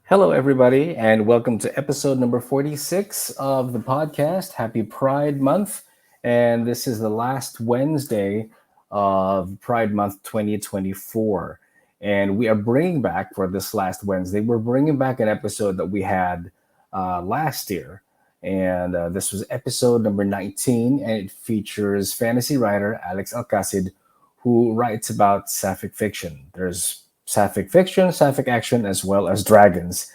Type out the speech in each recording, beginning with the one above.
Hello, everybody, and welcome to episode number 46 of the podcast. Happy Pride Month. And this is the last Wednesday of Pride Month 2024. And we are bringing back for this last Wednesday, we're bringing back an episode that we had last year. And this was episode number 19, and it features fantasy writer Alex Alcasid, who writes about sapphic fiction. There's sapphic fiction, sapphic action, as well as dragons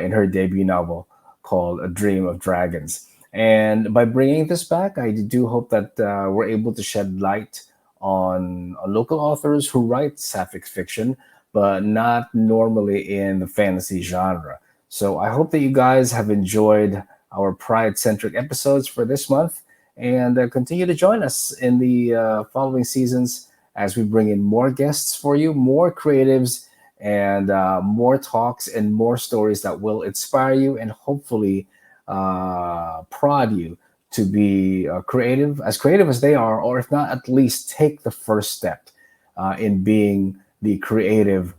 in her debut novel called A Dream of Dragons. And by bringing this back, I do hope that we're able to shed light on local authors who write sapphic fiction, but not normally in the fantasy genre. So I hope that you guys have enjoyed our Pride centric episodes for this month and continue to join us in the following seasons as we bring in more guests for you, more creatives, and more talks and more stories that will inspire you and hopefully prod you to be creative as they are, or if not, at least take the first step in being the creative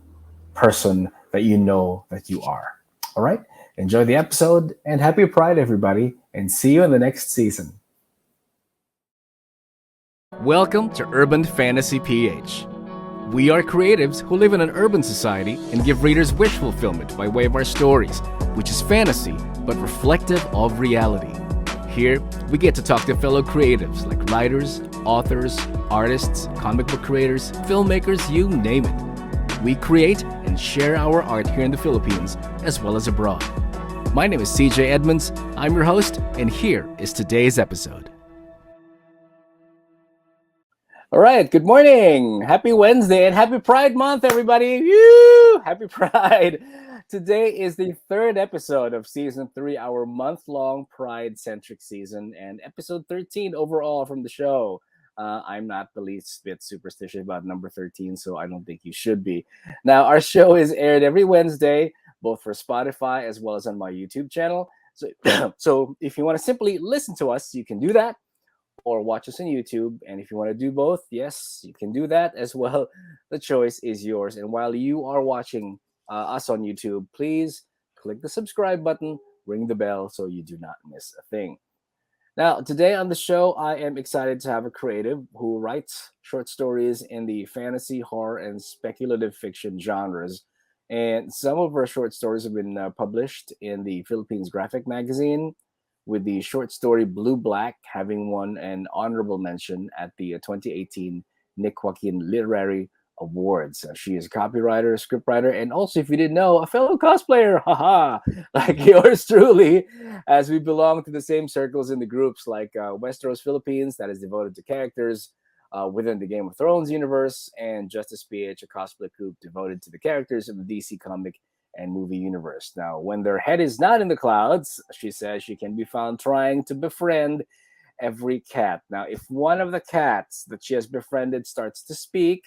person that you know that you are. All right, enjoy the episode and happy Pride, everybody, and see you in the next season. Welcome to Urban Fantasy PH. We are creatives who live in an urban society and give readers wish fulfillment by way of our stories, which is fantasy but reflective of reality. Here, we get to talk to fellow creatives like writers, authors, artists, comic book creators, filmmakers, you name it. We create and share our art here in the Philippines as well as abroad. My name is CJ Edmunds, I'm your host, and here is today's episode. All right, good morning. Happy Wednesday and happy Pride Month, everybody. Woo! Happy Pride. Today is the third episode of season 3, our month-long Pride-centric season, and episode 13 overall from the show. I'm not the least bit superstitious about number 13, so I don't think you should be. Now, our show is aired every Wednesday, both for Spotify as well as on my YouTube channel. So if you want to simply listen to us, you can do that, or watch us on YouTube. And if you want to do both, yes, you can do that as well. The choice is yours. And while you are watching us on YouTube, please click the subscribe button, ring the bell so you do not miss a thing. Now, today on the show, I am excited to have a creative who writes short stories in the fantasy, horror, and speculative fiction genres. And some of her short stories have been published in the Philippines Graphic Magazine, with the short story Blue Black having won an honorable mention at the 2018 Nick Joaquin Literary Awards. She is a copywriter, scriptwriter, and also, if you didn't know, a fellow cosplayer, haha, like yours truly, as we belong to the same circles in the groups like Westeros Philippines, that is devoted to characters within the Game of Thrones universe, and Justice PH, a cosplay group devoted to the characters of the DC comic and movie universe. Now, when their head is not in the clouds, she says she can be found trying to befriend every cat. Now, if one of the cats that she has befriended starts to speak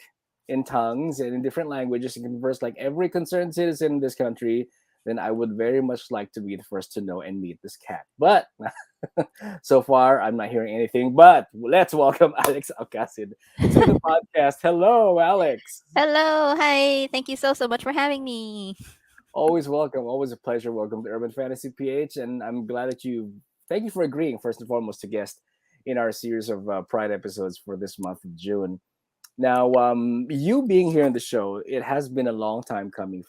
in tongues and in different languages and converse like every concerned citizen in this country, then I would very much like to be the first to know and meet this cat. But so far, I'm not hearing anything. But let's welcome Alex Alcasid to the podcast. Hello, Alex. Hello, hi. Thank you so much for having me. Always welcome. Always a pleasure. Welcome to Urban Fantasy PH. And I'm glad that thank you for agreeing, first and foremost, to guest in our series of Pride episodes for this month of June. Now, you being here in the show, it has been a long time coming,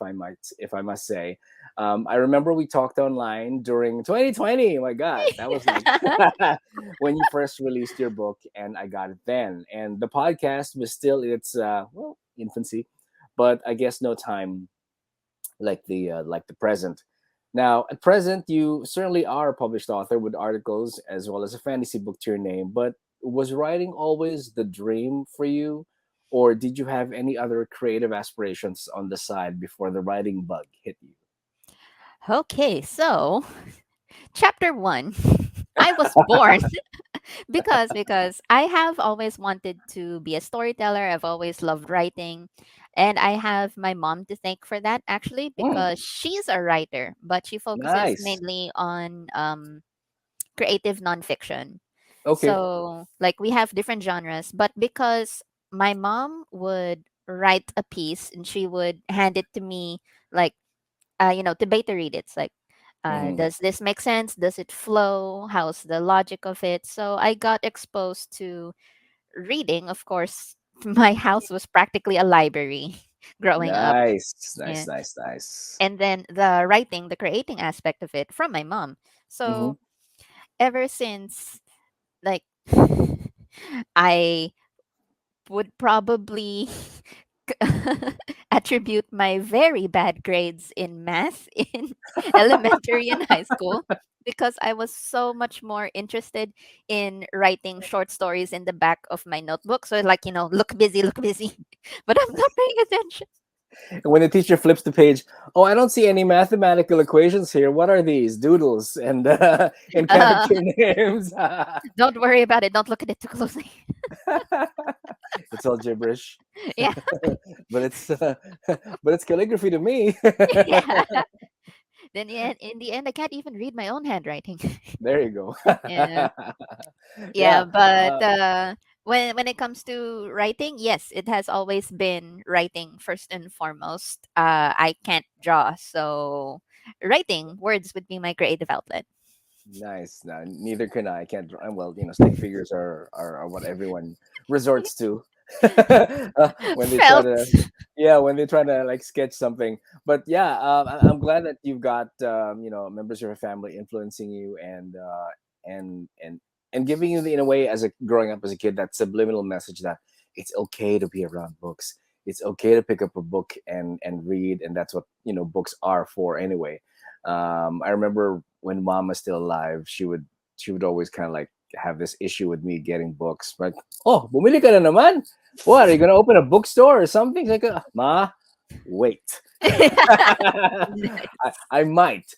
if I must say. I remember we talked online during 2020. Oh my God, that was like when you first released your book, and I got it then. And the podcast was still in its infancy, but I guess no time like the present. Now, at present, you certainly are a published author with articles as well as a fantasy book to your name. But was writing always the dream for you, or did you have any other creative aspirations on the side before the writing bug hit you? Okay, so chapter 1. I was born because I have always wanted to be a storyteller. I've always loved writing. And I have my mom to thank for that actually Hmm, because she's a writer, but she focuses nice. mainly on creative nonfiction. Okay. So, like, we have different genres, but because my mom would write a piece and she would hand it to me, like, debate read. It's like, Hmm. does this make sense? Does it flow? How's the logic of it? So I got exposed to reading. Of course, my house was practically a library growing up. Nice, Yeah. nice, nice, nice. And then the writing, the creating aspect of it from my mom. Hmm. So ever since, like, I would probably attribute my very bad grades in math in elementary and high school because I was so much more interested in writing short stories in the back of my notebook. So, like, look busy, but I'm not paying attention. When the teacher flips the page, oh, I don't see any mathematical equations here. What are these? Doodles and and character names. Don't worry about it. Don't look at it too closely. It's all gibberish, Yeah. but it's but it's calligraphy to me. Yeah. Then in the end, I can't even read my own handwriting. There you go. Yeah. Yeah. Yeah, but when it comes to writing, yes, it has always been writing first and foremost. I can't draw, so writing words would be my creative outlet. Nice. No, neither can I. I can't draw. Well, stick figures are what everyone resorts to when they try to, Felt. yeah, when they try to like sketch something. But yeah, I'm glad that you've got members of your family influencing you and and and giving you in a way as a growing up as a kid that subliminal message that it's okay to be around books. It's okay to pick up a book and read, and that's what books are for anyway. I remember when mom was still alive, she would always kind of like have this issue with me getting books. Like, oh, bumili ka na naman. What, are you gonna open a bookstore or something? Like, ma, wait. I might,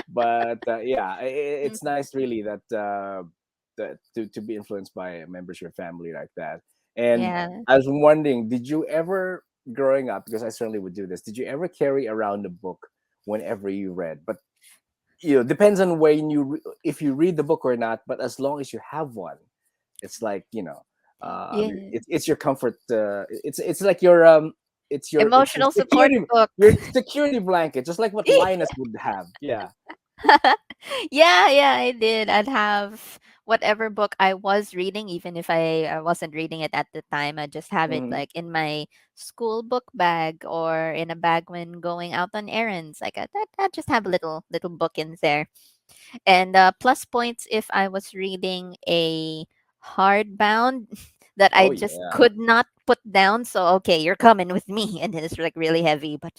but yeah, it's nice really that to be influenced by members of your family like that. And Yeah. I was wondering, did you ever growing up? Because I certainly would do this. Did you ever carry around a book whenever you read? But depends on when if you read the book or not. But as long as you have one, it's like Yeah. it's your comfort. It's like your it's your Emotional support security book. your security blanket, just like what Linus would have. Yeah. Yeah, yeah, I did. I'd have whatever book I was reading, even if I wasn't reading it at the time. I just have it Hmm. like in my school book bag or in a bag when going out on errands. Like I just have a little book in there. And plus points if I was reading a hardbound that I Oh just yeah. could not put down. So okay, you're coming with me, and it's like really heavy, but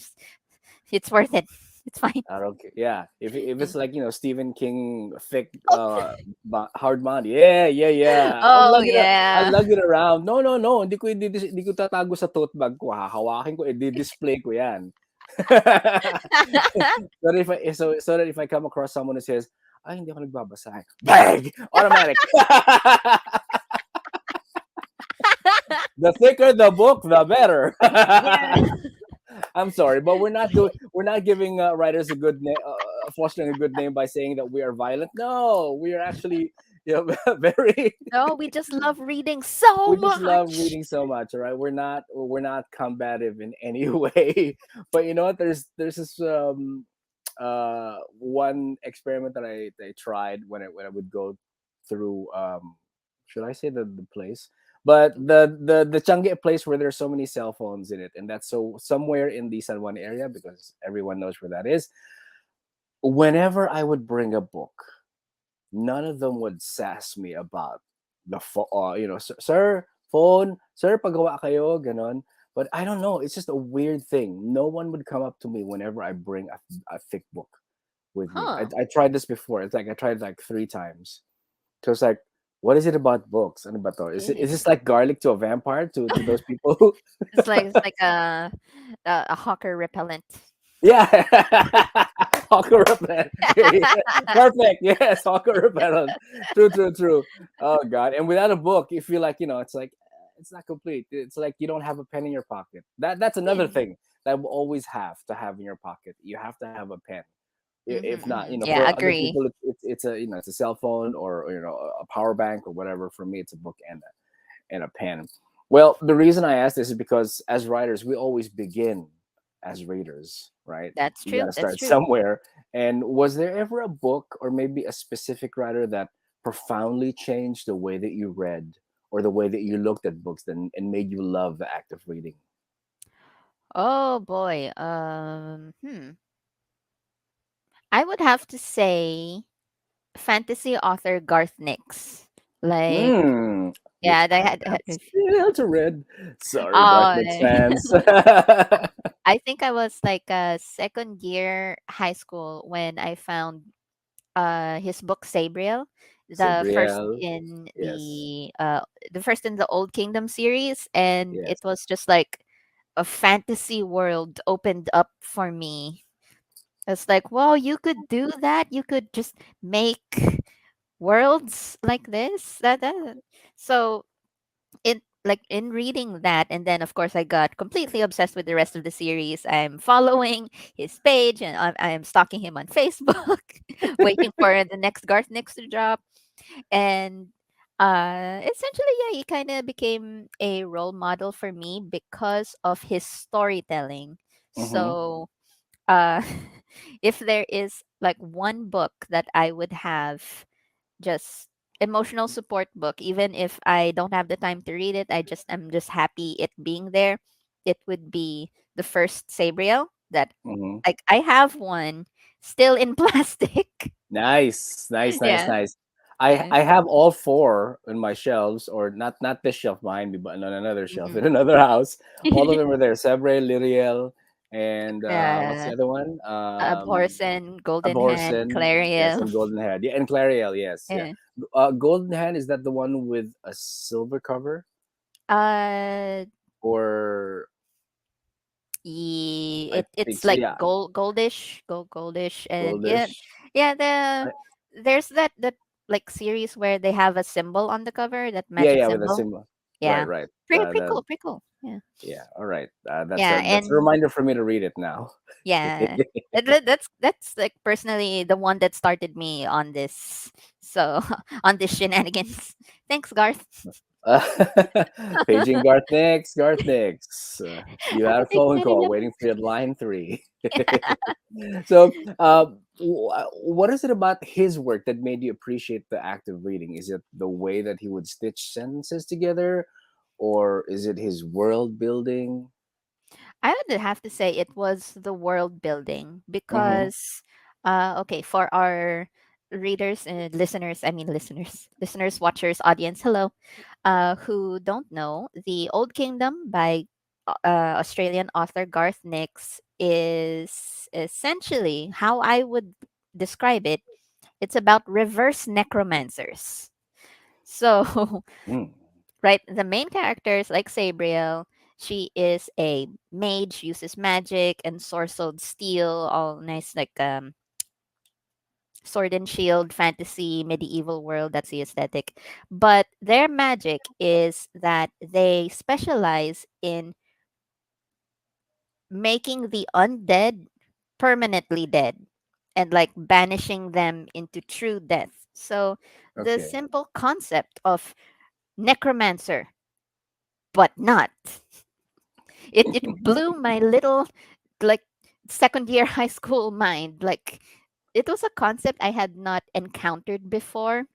it's worth it. It's fine. I don't care. Yeah, if Yeah. it's like Stephen King thick hard bond, yeah, yeah, yeah. Oh yeah. I'll lug it around. No, no, no. Hindi ko tatago sa tote bag ko. Hahawakin ko, i-display ko 'yan. So that if I come across someone who says, "Ay, hindi ako nagbabasa." Bang! Automatic. The thicker the book, the better. Yeah. I'm sorry, but we're not giving writers a good name, fostering a good name by saying that we are violent. No, we are actually, very. No, we just love reading so We just love much. reading so much. All right, we're not combative in any way. But you know what? There's this one experiment that I tried when I would go through should I say the place, but the Changi place where there's so many cell phones in it, and that's so somewhere in the San Juan area because everyone knows where that is. Whenever I would bring a book, none of them would sass me about the sir, phone, sir, pagawa kayo, ganon. But I don't know, it's just a weird thing. No one would come up to me whenever I bring a thick book with me. I, Huh. I tried this before. It's like I tried like 3 times. So it's like, what is it about books? Ano ba to? Is Yeah. this like garlic to a vampire to those people? It's like a hawker repellent. Yeah. Hawker repellent. Perfect. Yes, hawker repellent. True, true, true. Oh god. And without a book, you feel like, it's like it's not complete. It's like you don't have a pen in your pocket. That's another Yeah. thing that will always have to have in your pocket. You have to have a pen. If not, Yeah, for other agree. people, it's a it's a cell phone or a power bank or whatever. For me, it's a book and a pen. Well, the reason I ask this is because as writers, we always begin as readers, right? That's You got true. to That's start true. somewhere. And was there ever a book or maybe a specific writer that profoundly changed the way that you read or the way that you looked at books and made you love the act of reading? Oh boy. I would have to say fantasy author Garth Nix. Like, Hmm. yeah, Which they I had. have still to read. Sorry, Garth Oh, Nix fans. I think I was like a second year high school when I found his book Sabriel, the first Sabriel. in Yes. the first in the Old Kingdom series, and it Yes. was just like a fantasy world opened up for me. It's like, wow, you could do that. You could just make worlds like this. That. So in like in reading that, and then of course I got completely obsessed with the rest of the series. I'm following his page, and I'm stalking him on Facebook, waiting for the next Garth Nix to drop. And essentially, yeah, he kind of became a role model for me because of his storytelling. Mm-hmm. So uh if there is like one book that I would have, just emotional support book, even if I don't have the time to read it, I'm just happy it being there, it would be the first Sabriel. That, Mm-hmm. like, I have one still in plastic. Nice, nice, nice, Yeah. nice. Yeah. I have all four in my shelves, or not this shelf behind me, but on another shelf Hmm. in another house. All of them are there. Sabre, Liriel, and what's the uh, other one? Abhorsen, Golden Hand, Abortion. Yes, Clariel. and Golden Head. Yeah, and Clariel. Yes, yeah. Yeah. Golden Hand, is that the one with a silver cover, uh or I think it's so? like Yeah, goldish, and yeah. goldish. Yeah, I, there's that like series where they have a symbol on the cover, that yeah, magic yeah, with a symbol. symbol. Right, Yeah. right. Pretty The cool, pretty cool. Yeah. Yeah, all right. Yeah, That's a and reminder for me to read it now. yeah. That's like personally the one that started me on this. So on this shenanigans. Thanks, Garth. Uh, Paging Garth Nix, Garth Nix. You had a Thanks, phone call Manila. waiting for your line three. So, what is it about his work that made you appreciate the act of reading? Is it the way that he would stitch sentences together, or is it his world building? I would have to say it was the world building Mm-hmm. because, okay, for our readers and listeners, I mean listeners, watchers, audience, hello, who don't know, The Old Kingdom by Australian author Garth Nix is essentially how I would describe it. It's about reverse necromancers. So Mm. right? The main characters, like Sabriel, she is a mage, uses magic and sword steel, all nice, like sword and shield, fantasy, medieval world. That's the aesthetic. But their magic is that they specialize in making the undead permanently dead and like banishing them into true death. So the Okay. simple concept of necromancer, but not. It blew my little, like, second year high school mind. Like, it was a concept I had not encountered before,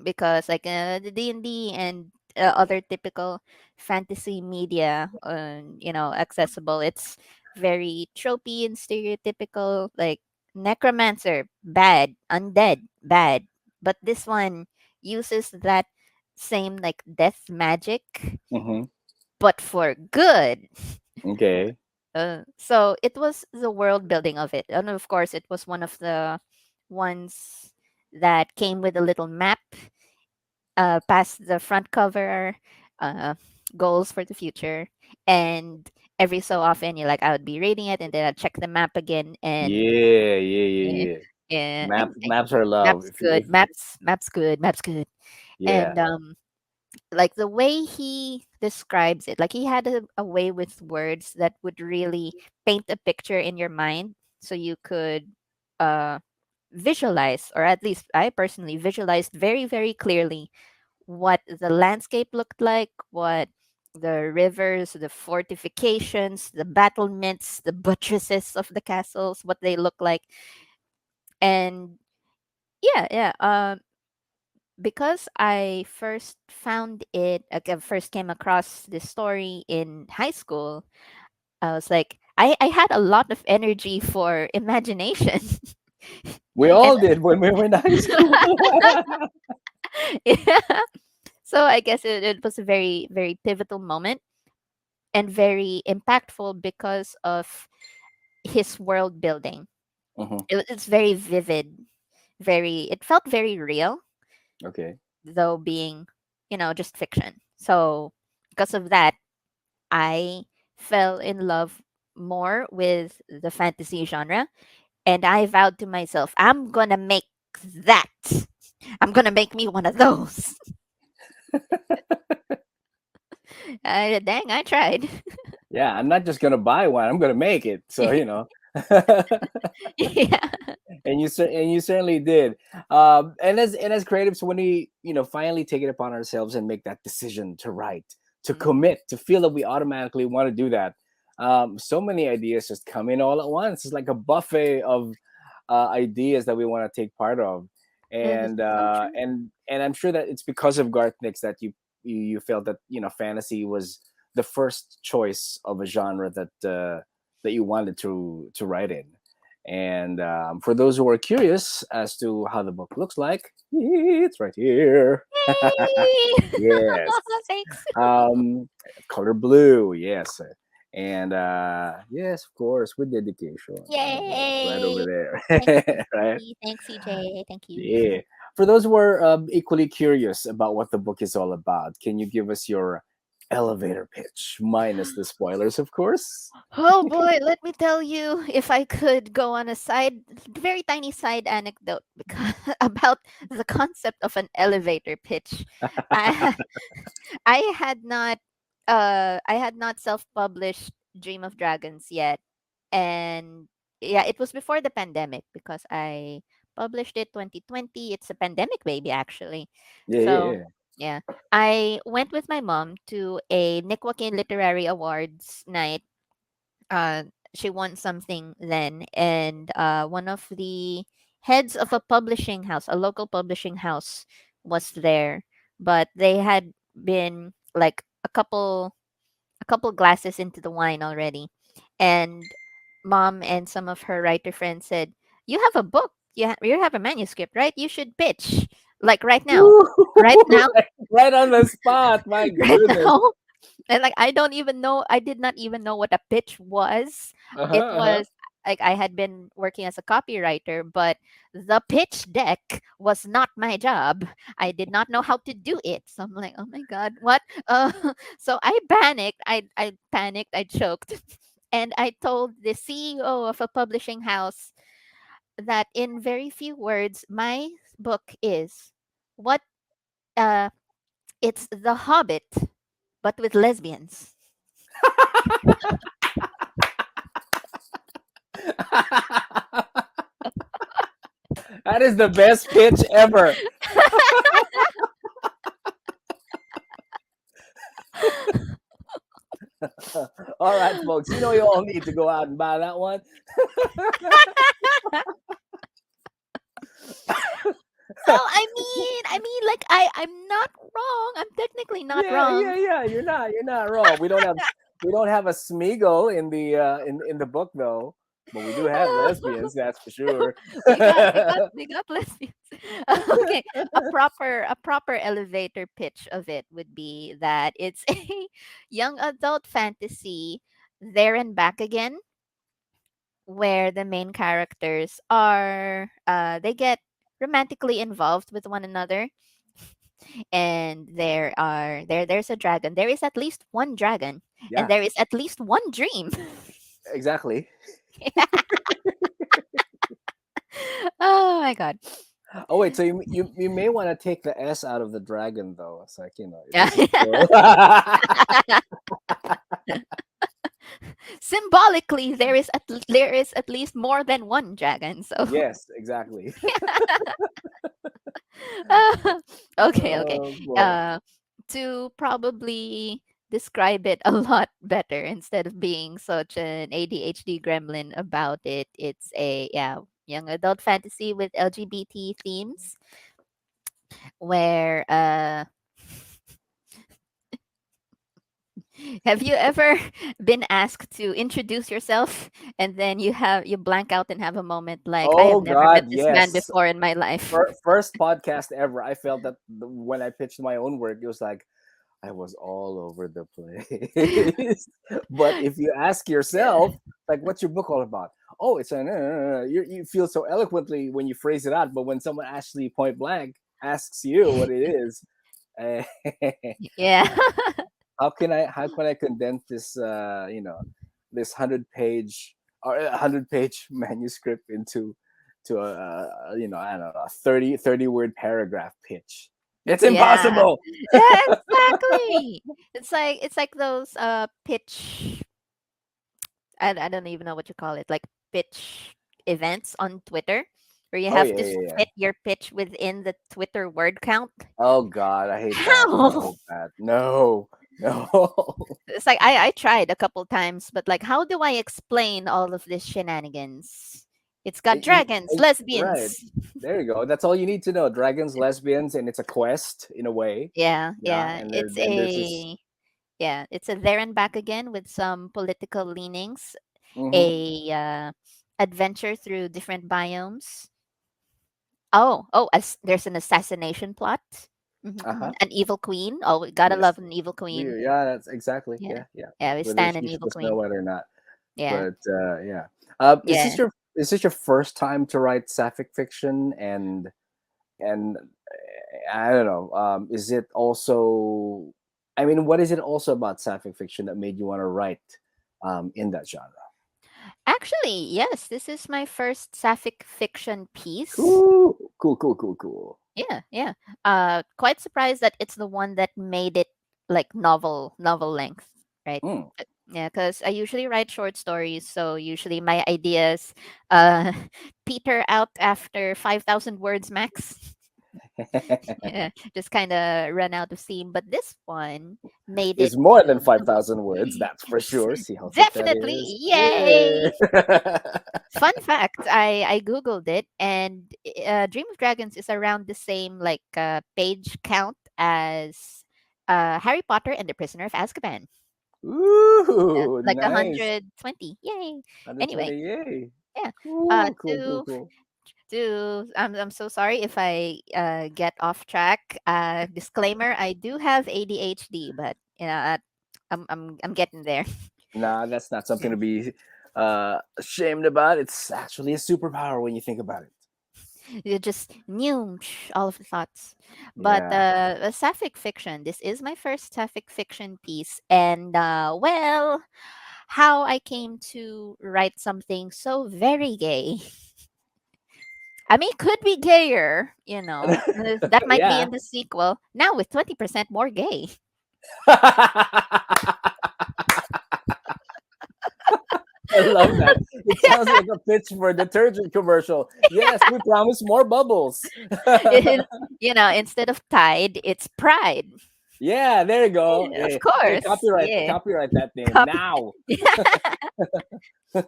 because like the D&D and other typical fantasy media, accessible, it's very tropey and stereotypical, like necromancer bad, undead bad. But this one uses that same like death magic, Mm-hmm. but for good. Okay. So it was the world building of it, and of course, it was one of the ones that came with a little map, past the front cover, uh, goals for the future, and every so often, you like, I would be reading it, and then I'd check the map again, and Yeah, yeah, yeah, yeah, yeah. yeah, and Maps are love. maps If you good, if maps good, maps good, Yeah. and like the way he describes it, like he had a way with words that would really paint a picture in your mind, so you could uh visualize, or at least I personally visualized very, very clearly what the landscape looked like, what the rivers, the fortifications, the battlements, the buttresses of the castles, what they look like. And yeah, yeah. Because I first found it, like, I first came across this story in high school. I was like, I had a lot of energy for imagination. We And all did when we were in high school. yeah. So I guess it was a very, very pivotal moment and very impactful because of his world building. Mhm. It's very vivid, it felt very real, Okay. though being, just fiction. So because of that, I fell in love more with the fantasy genre, and I vowed to myself, I'm gonna make that. I'm gonna make me one of those. Dang, I tried. Yeah, I'm not just gonna buy one. I'm gonna make it. So Yeah. and you certainly did. And as creatives, when we finally take it upon ourselves and make that decision to write, to Mm, commit, to feel that we automatically want to do that, so many ideas just come in all at once. It's like a buffet of ideas that we want to take part of, this and is so uh, true. and and I'm sure that it's because of Garth Nix that you felt that fantasy was the first choice of a genre that you wanted to write in. And for those who are curious as to how the book looks like, it's right here. Yay! Yes. Thanks. Um, color blue. Yes. And yes, of course, with dedication. Right over Yay! there. Right. Thanks, CJ. Thank you. Yeah. For those who are equally curious about what the book is all about, can you give us your elevator pitch, minus the spoilers, of course? Oh boy, let me tell you, if I could go on a very tiny side anecdote because, about the concept of an elevator pitch. I, I had not, I had not self-published Dream of Dragons yet, and yeah, it was before the pandemic because I published it 2020. It's a pandemic baby, actually. Yeah, yeah, So yeah. yeah, I went with my mom to a Nick Joaquin Literary Awards night. uh she won something then, and one of the heads of a publishing house, a local publishing house, was there, but they had been like a couple glasses into the wine already. And mom and some of her writer friends said, you have a book, you have a manuscript, right? You should pitch, like right now. Woo! Right now. Right on the spot. My Right goodness. now. And like, I did not even know what a pitch was. Uh-huh, It uh-huh. was like I had been working as a copywriter, but the pitch deck was not my job. I did not know how to do it. So I'm like, oh my god, what? So I panicked. I panicked. I choked, and I told the CEO of a publishing house that in very few words, my book is what. Uh, it's The Hobbit, but with lesbians. That is the best pitch ever. All right, folks. You all need to go out and buy that one. So like I'm not wrong. I'm technically not Yeah, yeah, wrong. yeah. You're not wrong. We don't have a Smeagol in the book though, but we do have lesbians, that's for sure. we got lesbians. Okay, a proper elevator pitch of it would be that it's a young adult fantasy, there and back again, where the main characters are they get romantically involved with one another, and there's a dragon. There is at least one dragon, and Yeah, there is at least one dream. exactly. Oh my god. Oh wait, so you may want to take the S out of the dragon though. It's like Yeah. it's still. Symbolically, there is at least more than one dragon. So Yes, exactly. okay, okay. Oh boy. Uh, to probably describe it a lot better instead of being such an ADHD gremlin about it. It's a young adult fantasy with LGBT themes where have you ever been asked to introduce yourself and then you blank out and have a moment like I Oh have never met God, this man yes. before in my life. First podcast ever. I felt that when I pitched my own work, it was like I was all over the place. But if you ask yourself, like, what's your book all about? Oh, it's an. You feel so eloquently when you phrase it out, but when someone actually point blank asks you what it is, eh, Yeah. how can I condense this this 100 page or 100 page manuscript into to I don't know, a 30 word paragraph pitch? It's Yeah. impossible. Yeah, exactly. It's like those pitch I don't even know what you call it, like pitch events on Twitter where you Oh have yeah, to yeah, yeah. fit your pitch within the Twitter word count. Oh God, I hate that. I How? hate that. No, no. It's like I tried a couple times, but like how do I explain all of this shenanigans? It's got dragons, Right. lesbians. There you go. That's all you need to know. Dragons, lesbians, and it's a quest in a way. Yeah, Yeah, yeah. and It's there's this. a there and back again with some political leanings, Hmm. a adventure through different biomes. There's an assassination plot. Uh-huh. An evil queen. Oh, we gotta Yes. love an evil queen. Yeah, that's exactly. Yeah, Yeah, yeah. yeah. We Whether stand an she's evil supposed to know queen. it or not. Yeah, But yeah. yeah. Is this your first time to write sapphic fiction? And I don't know. Is it also? I mean, what is it also about sapphic fiction that made you want to write in that genre? Actually, yes. This is my first sapphic fiction piece. Cool, cool, cool, cool, cool. Yeah, yeah. Quite surprised that it's the one that made it like novel length, right? Mm. Yeah, because I usually write short stories, so usually my ideas uh peter out after 5,000 words max. Yeah, just kind of run out of steam. But this one made it It's more than to 5,000 words, that's for sure. See how thick that definitely, is. yay! Yeah. Fun fact: I googled it, and Dream of Dragons is around the same like page count as Harry Potter and the Prisoner of Azkaban. Yeah, Ooh, like nice. 120. Yay! Anyway, 120, yay. yeah. Cool, cool, cool, To cool. I'm so sorry if I get off track. Disclaimer: I do have ADHD, but I'm getting there. Nah, that's not something Yeah. to be ashamed about. It's actually a superpower when you think about it. You just knew all of the thoughts. But Yeah. a sapphic fiction. This is my first sapphic fiction piece, and well, how I came to write something so very gay. I mean, could be gayer, you know. That might be Yeah. in the sequel. Now with 20% more gay. I love that. It sounds like a pitch for a detergent commercial. Yes, we promise more bubbles. Instead of Tide, it's Pride. Yeah, there you go. Yeah, of Yeah. Hey, course. copyright, Yeah. copyright that name Copy. now. Oh,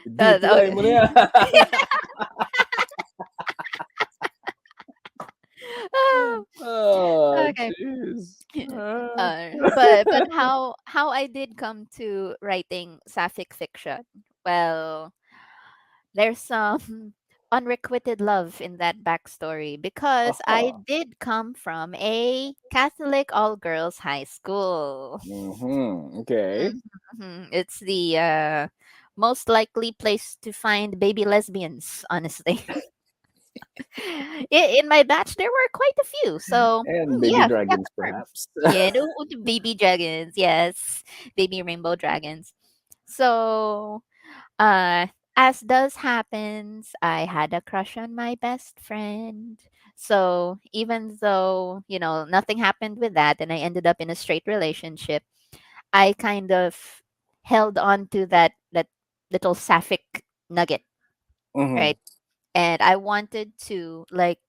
D-play mo na yan. oh, Oh, okay. jeez. But how I did come to writing sapphic fiction. Well, there's some unrequited love in that backstory because I Uh-huh. did come from a Catholic all girls high school. Mm-hmm. Okay. It's the most likely place to find baby lesbians, honestly. In my batch, there were quite a few. So, And baby yeah, yeah, dragons, confirmed. perhaps. Yeah, the baby dragons. Yes, baby rainbow dragons. So, uh, as does happens, I had a crush on my best friend. So even though nothing happened with that, and I ended up in a straight relationship, I kind of held on to that little sapphic nugget, Mm-hmm. right? And I wanted to like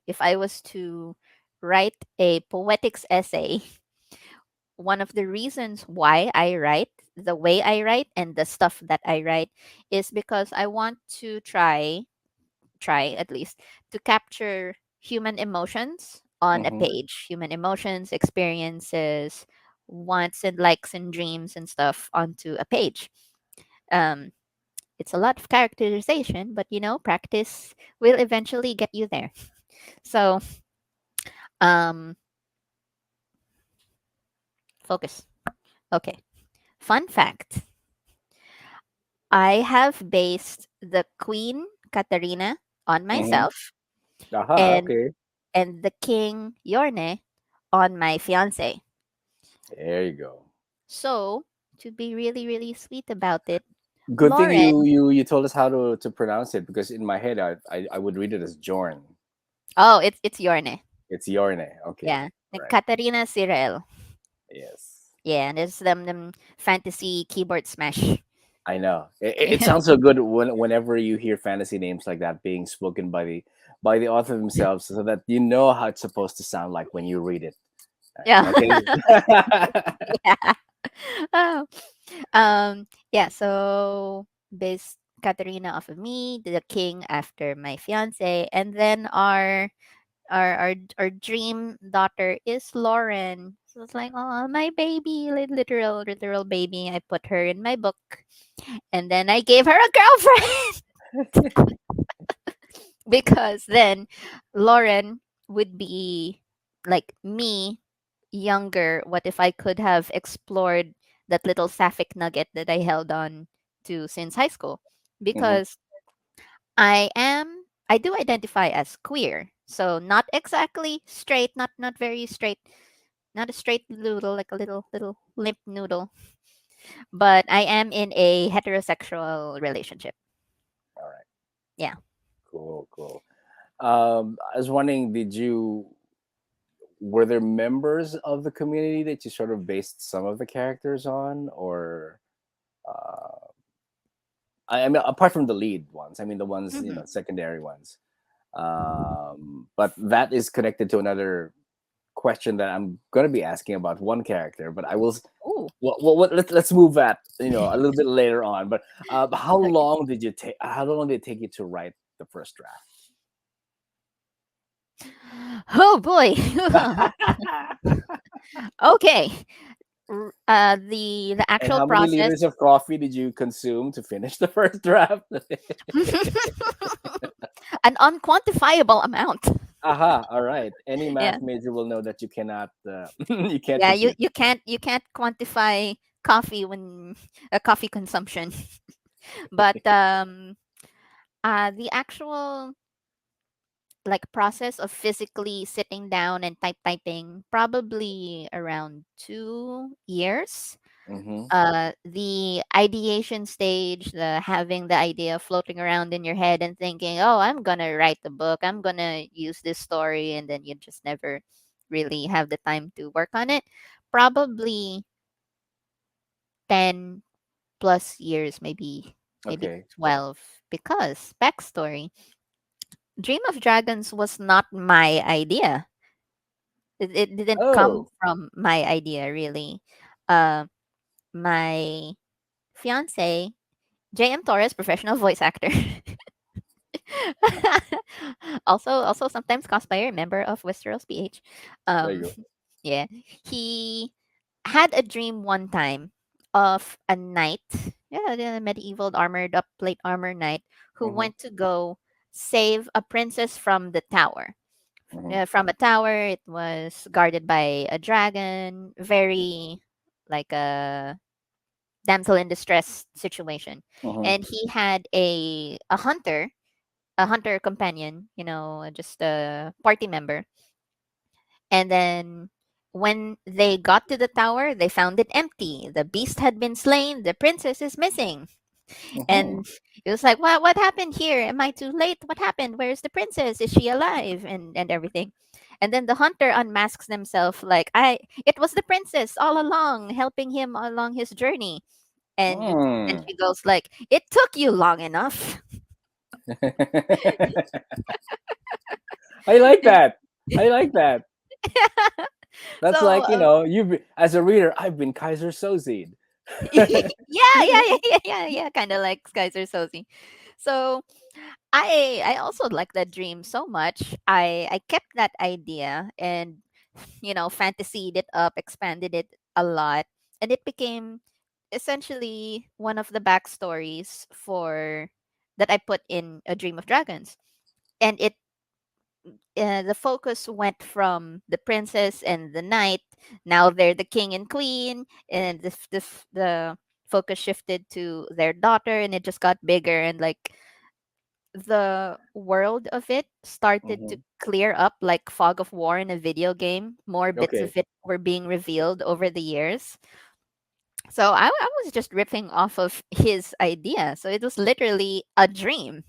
if I was to write a poetics essay one of the reasons why I write the way I write and the stuff that I write is because I want to try at least to capture human emotions on a Mm-hmm. page, human emotions, experiences, wants and likes and dreams and stuff onto a page. Um, it's a lot of characterization, but practice will eventually get you there. So, um, focus. Okay. Fun fact: I have based the Queen Katarina on Mm-hmm. myself, Aha. and Okay. the King Yorne on my fiance. There you go. So, to be really, really sweet about it, Good thing Lauren, you told us how to pronounce it, because in my head I would read it as Jorn. oh, it's Yorne. It's Yorne. Okay. Yeah. And Right. Katarina Cyril. Yes. Yeah, and there's them fantasy keyboard smash. I know. It Yeah. sounds so good whenever you hear fantasy names like that being spoken by the author themselves, so that you know how it's supposed to sound like when you read it. Yeah. Okay. Yeah. Oh. Yeah, so based Katarina off of me, the king after my fiance, and then our dream daughter is Lauren. So it's like, oh, my baby, literal baby. I put her in my book, and then I gave her a girlfriend because then Lauren would be like me, younger. What if I could have explored that little sapphic nugget that I held on to since high school? Hmm. Because I do identify as queer. So not exactly straight, not very straight, not a straight noodle, like a little limp noodle, but I am in a heterosexual relationship. All right. Yeah. Cool. Cool. I was wondering, did you were there members of the community that you sort of based some of the characters on, or uh, I mean, apart from the lead ones, I mean the ones, Hmm. secondary ones. But that is connected to another question that I'm going to be asking about one character, but I will. Ooh. Let's move that a little bit later on. But how Okay. long did you take? How long did it take you to write the first Oh boy. draft? Okay. The And actual how many process. liters of coffee did you consume to finish the first draft? An unquantifiable amount. Aha! All right. Any Yeah. math major will know that you cannot you can't Yeah, you compute. you can't you can't quantify coffee when a coffee consumption. But the actual like process of physically sitting down and typing probably around 2 years. Mm-hmm. The ideation stage, the having the idea floating around in your head and thinking, oh, I'm gonna write the book, I'm gonna use this story, and then you just never really have the time to work on it. Probably 10 plus years, maybe Okay. 12. Because backstory, Dream of Dragons was not my idea. It didn't come Oh, from my idea really. Uh, my fiance, JM Torres, professional voice actor. Also sometimes cosplayer, member of Westeros PH. there you Um, go. yeah, he had a dream one time of a knight, yeah, the medieval armored up plate armor knight who Mm-hmm. went to go save a princess from the tower. Mm-hmm. From a tower, it was guarded by a dragon, very like a damsel in distress situation, Mm-hmm. and he had a hunter companion, just a party member. And then when they got to the tower, they found it empty. The beast had been slain. The princess is missing. Mm-hmm. And it was like, what happened here? Am I too late? What happened? Where's the princess? Is she alive? And everything. And then the hunter unmasks himself like, it was the princess all along, helping him along his journey. And Mm. she goes like, it took you long enough. I like that. I like that. That's So like, as a reader, I've been Kaiser Sozid. yeah, kind of like Kaiser Soze. So I also like that dream so much. I kept that idea and fantasied it up, expanded it a lot, and it became essentially one of the backstories for that I put in A Dream of Dragons. And the focus went from the princess and the knight. Now they're the king and queen, and the focus shifted to their daughter, and it just got bigger, and like the world of it started to Hmm. clear up like fog of war in a video game. More bits Okay. of it were being revealed over the years. So I was just ripping off of his idea. So it was literally a dream.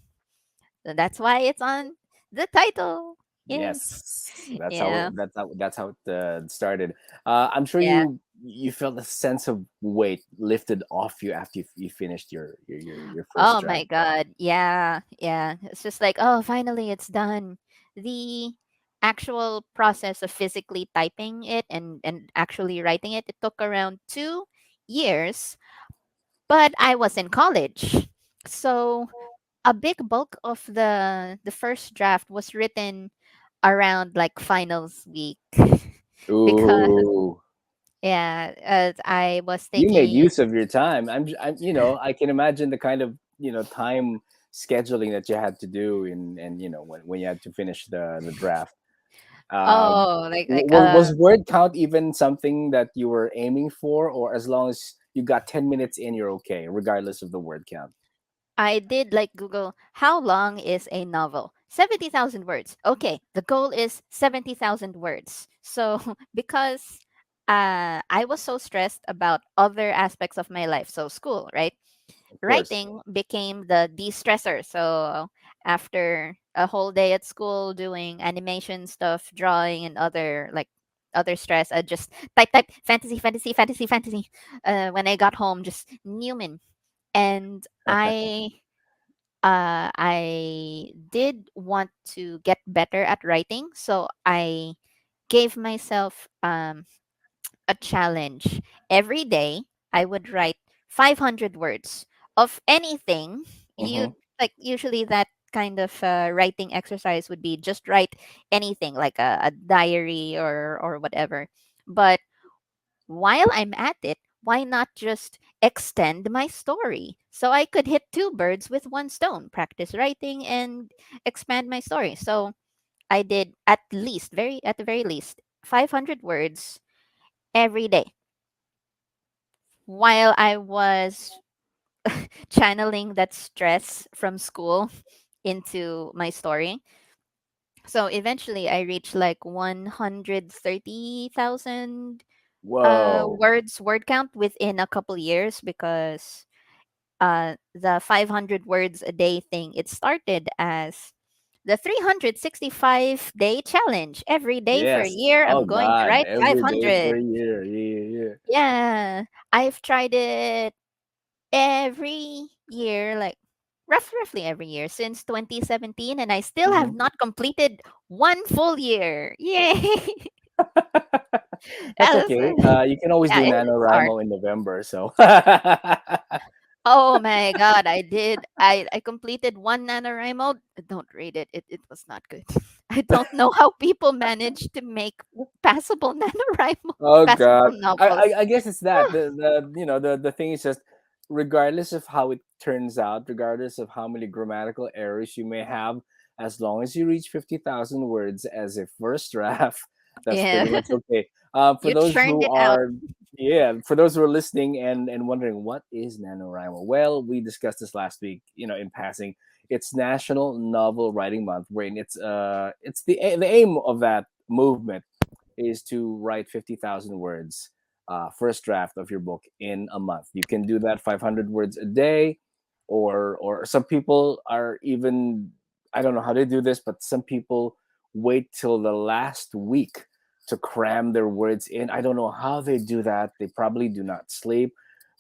So that's why it's on the title. Yeah. Yes, that's how Yeah. it started. I'm sure Yeah. you felt a sense of weight lifted off you after you finished your first Oh my draft. god. Yeah. Yeah. It's just like, oh, finally it's done. The actual process of physically typing it and actually writing it, it took around 2 years, but I was in college. So a big bulk of the first draft was written around like finals week because Ooh, yeah, I was you made taking. use of your time. I can imagine the kind of time scheduling that you had to do, and when you had to finish the draft. Uh, Oh, like was word count even something that you were aiming for, or as long as you got 10 minutes in, you're okay, regardless of the word count? I did like Google, how long is a novel? 70,000 words. Okay, the goal is 70,000 words. So, because I was so stressed about other aspects of my life, so school, right? Of course. Writing became the de-stressor. So, after a whole day at school doing animation stuff, drawing, and other stress, I just type fantasy, fantasy, fantasy, fantasy. When I got home, just Newman. And I did want to get better at writing, so I gave myself a challenge. Every day, I would write 500 words of anything. Hmm. You like usually that kind of writing exercise would be just write anything like a diary or whatever. But while I'm at it, why not just extend my story? So I could hit two birds with one stone, practice writing and expand my story. So I did at the very least, 500 words every day while I was channeling that stress from school into my story. So eventually I reached like 130,000 Whoa. words word count within a couple years because the 500 words a day thing, it started as the 365-day challenge. Every day for a Yes. year Oh I'm going to God. write Every day for 500. a year. Yeah, yeah. Yeah, I've tried it every year, like roughly every year since 2017, and I still Hmm. have not completed one full year. Yay. That's That's okay. You can always yeah, do it's hard. NaNoWriMo in November. So. Oh my god, I did. I completed one NaNoWriMo. Don't read it. It was not good. I don't know how people manage to make passable NaNoWriMo, Oh passable God. novels. I guess it's that the thing is just, regardless of how it turns out, regardless of how many grammatical errors you may have, as long as you reach 50,000 words as a first draft, that's Yeah, pretty much okay. For you those churned who it out. are Yeah, for those who are listening and wondering what is NaNoWriMo, well, we discussed this last week, in passing. It's National Novel Writing Month, wherein it's the aim of that movement is to write 50,000 words, first draft of your book in a month. You can do that 500 words a day, or some people are even, I don't know how they do this, but some people wait till the last week to cram their words in. I don't know how they do that. They probably do not sleep,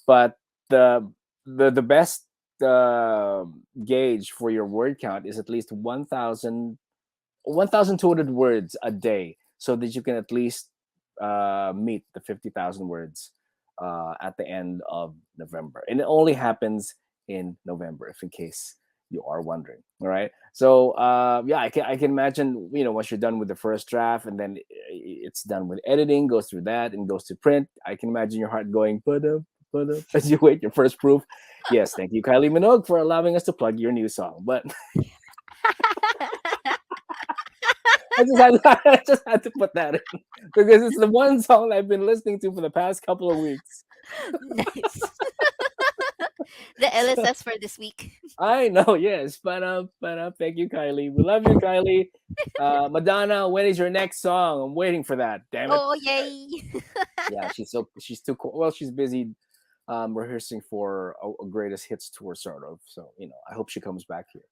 but the the best gauge for your word count is at least 1,200 words a day, so that you can at least meet the 50,000 words at the end of November, and it only happens in November. If in case you are wondering, all right. So yeah, I can imagine, once you're done with the first draft, and then it's done with editing, goes through that, and goes to print. I can imagine your heart going put up as you wait your first proof. Yes, thank you, Kylie Minogue, for allowing us to plug your new song. But I just had to put that in because it's the one song I've been listening to for the past couple of weeks. Nice. The So, LSS for this week. I know, yes, but thank you, Kylie. We love you, Kylie. Madonna, when is your next song? I'm waiting for that. Damn it. Oh, yay. Yeah, she's too cool. Well, she's busy rehearsing for a greatest hits tour, sort of. So I hope she comes back here.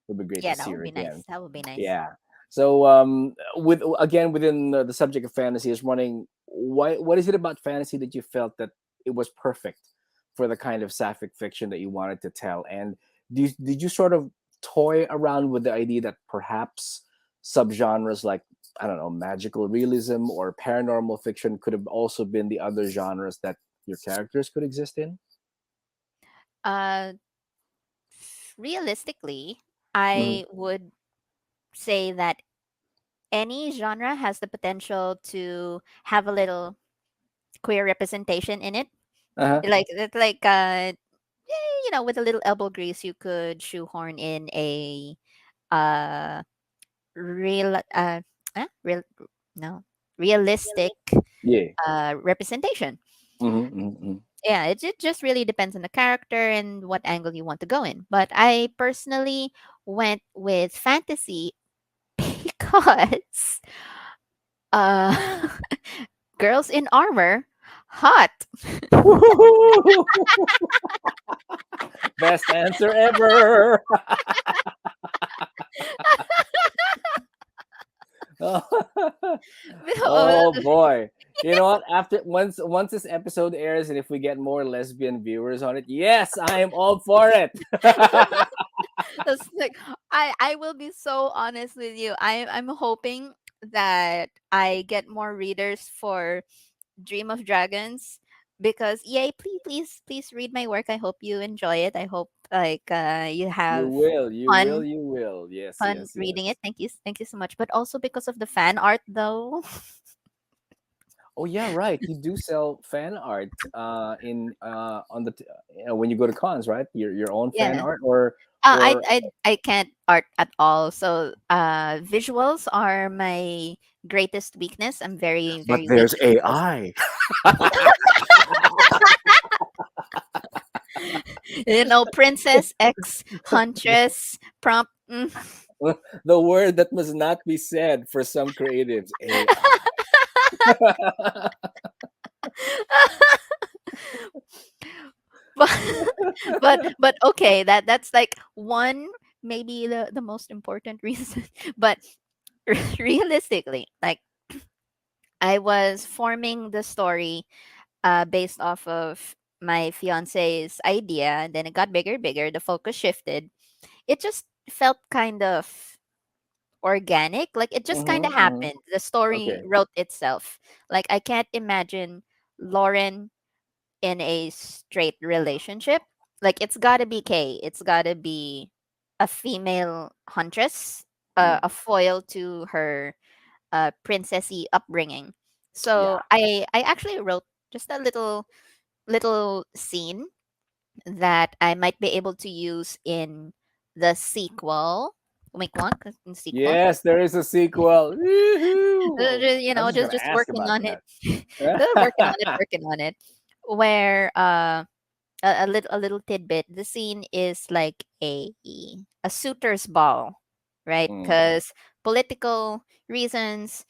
It would be great to Yeah, that see would her be nice. again. That would be nice. Yeah. So with again within the subject of fantasy is running. What is it about fantasy that you felt that it was perfect for the kind of sapphic fiction that you wanted to tell? And did you sort of toy around with the idea that perhaps subgenres like, I don't know, magical realism or paranormal fiction could have also been the other genres that your characters could exist in? Uh, Realistically, Hmm. I would say that any genre has the potential to have a little queer representation in it. Uh-huh. Like it's like with a little elbow grease, you could shoehorn in a uh real real no realistic Yeah. representation. Mm-hmm. Yeah, it just really depends on the character and what angle you want to go in. But I personally went with fantasy because uh girls in armor, hot. Best answer ever. Oh boy. You know what? After once this episode airs, and if we get more lesbian viewers on it, yes, I am all for it. It's like I will be so honest with you. I'm hoping that I get more readers for Dream of Dragons, because yay, please read my work. I hope you enjoy it. I hope you You have will, you will, fun you will. Yes, fun yes, reading yes. it. Thank you so much. But also because of the fan art though. Oh yeah, right. You do sell fan art in on the when you go to cons, right? Your own fan Yeah. art I or I I can't art at all. So visuals are my greatest weakness. I'm very but very weak there's at visuals. AI. Princess X Huntress prompt. The word that must not be said for some creatives, AI. but but okay, that's like one, maybe the most important reason. But realistically, like I was forming the story based off of my fiance's idea, and then it got bigger, the focus shifted. It just felt kind of organic, like it just kind of Hmm. happened. The story Okay. wrote itself. Like I can't imagine Lauren in a straight relationship. Like it's got to be Kay. It's got to be a female huntress, Mm. a foil to her princessy upbringing. Yeah. So I actually wrote just a little scene that I might be able to use in the sequel. Wink wink, in sequel. Yes, there is a sequel. Woohoo! I was just gonna Just ask working about on it. that. Working on it. Where a little tidbit. The scene is like a suitor's ball, right? Mm. Because political reasons,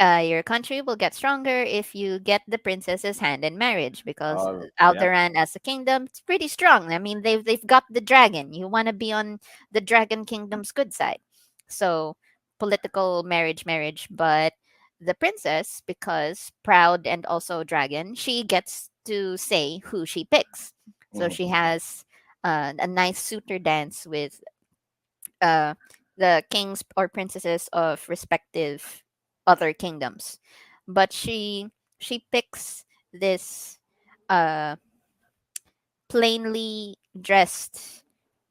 your country will get stronger if you get the princess's hand in marriage, because Oh, yep. Alderan as a kingdom, it's pretty strong. I mean, they've got the dragon. You want to be on the dragon kingdom's good side. So political marriage, but the princess, because proud and also dragon, she gets to say who she picks. So Mhm. she has a nice suitor dance with the kings or princesses of respective other kingdoms. but she picks this uh plainly dressed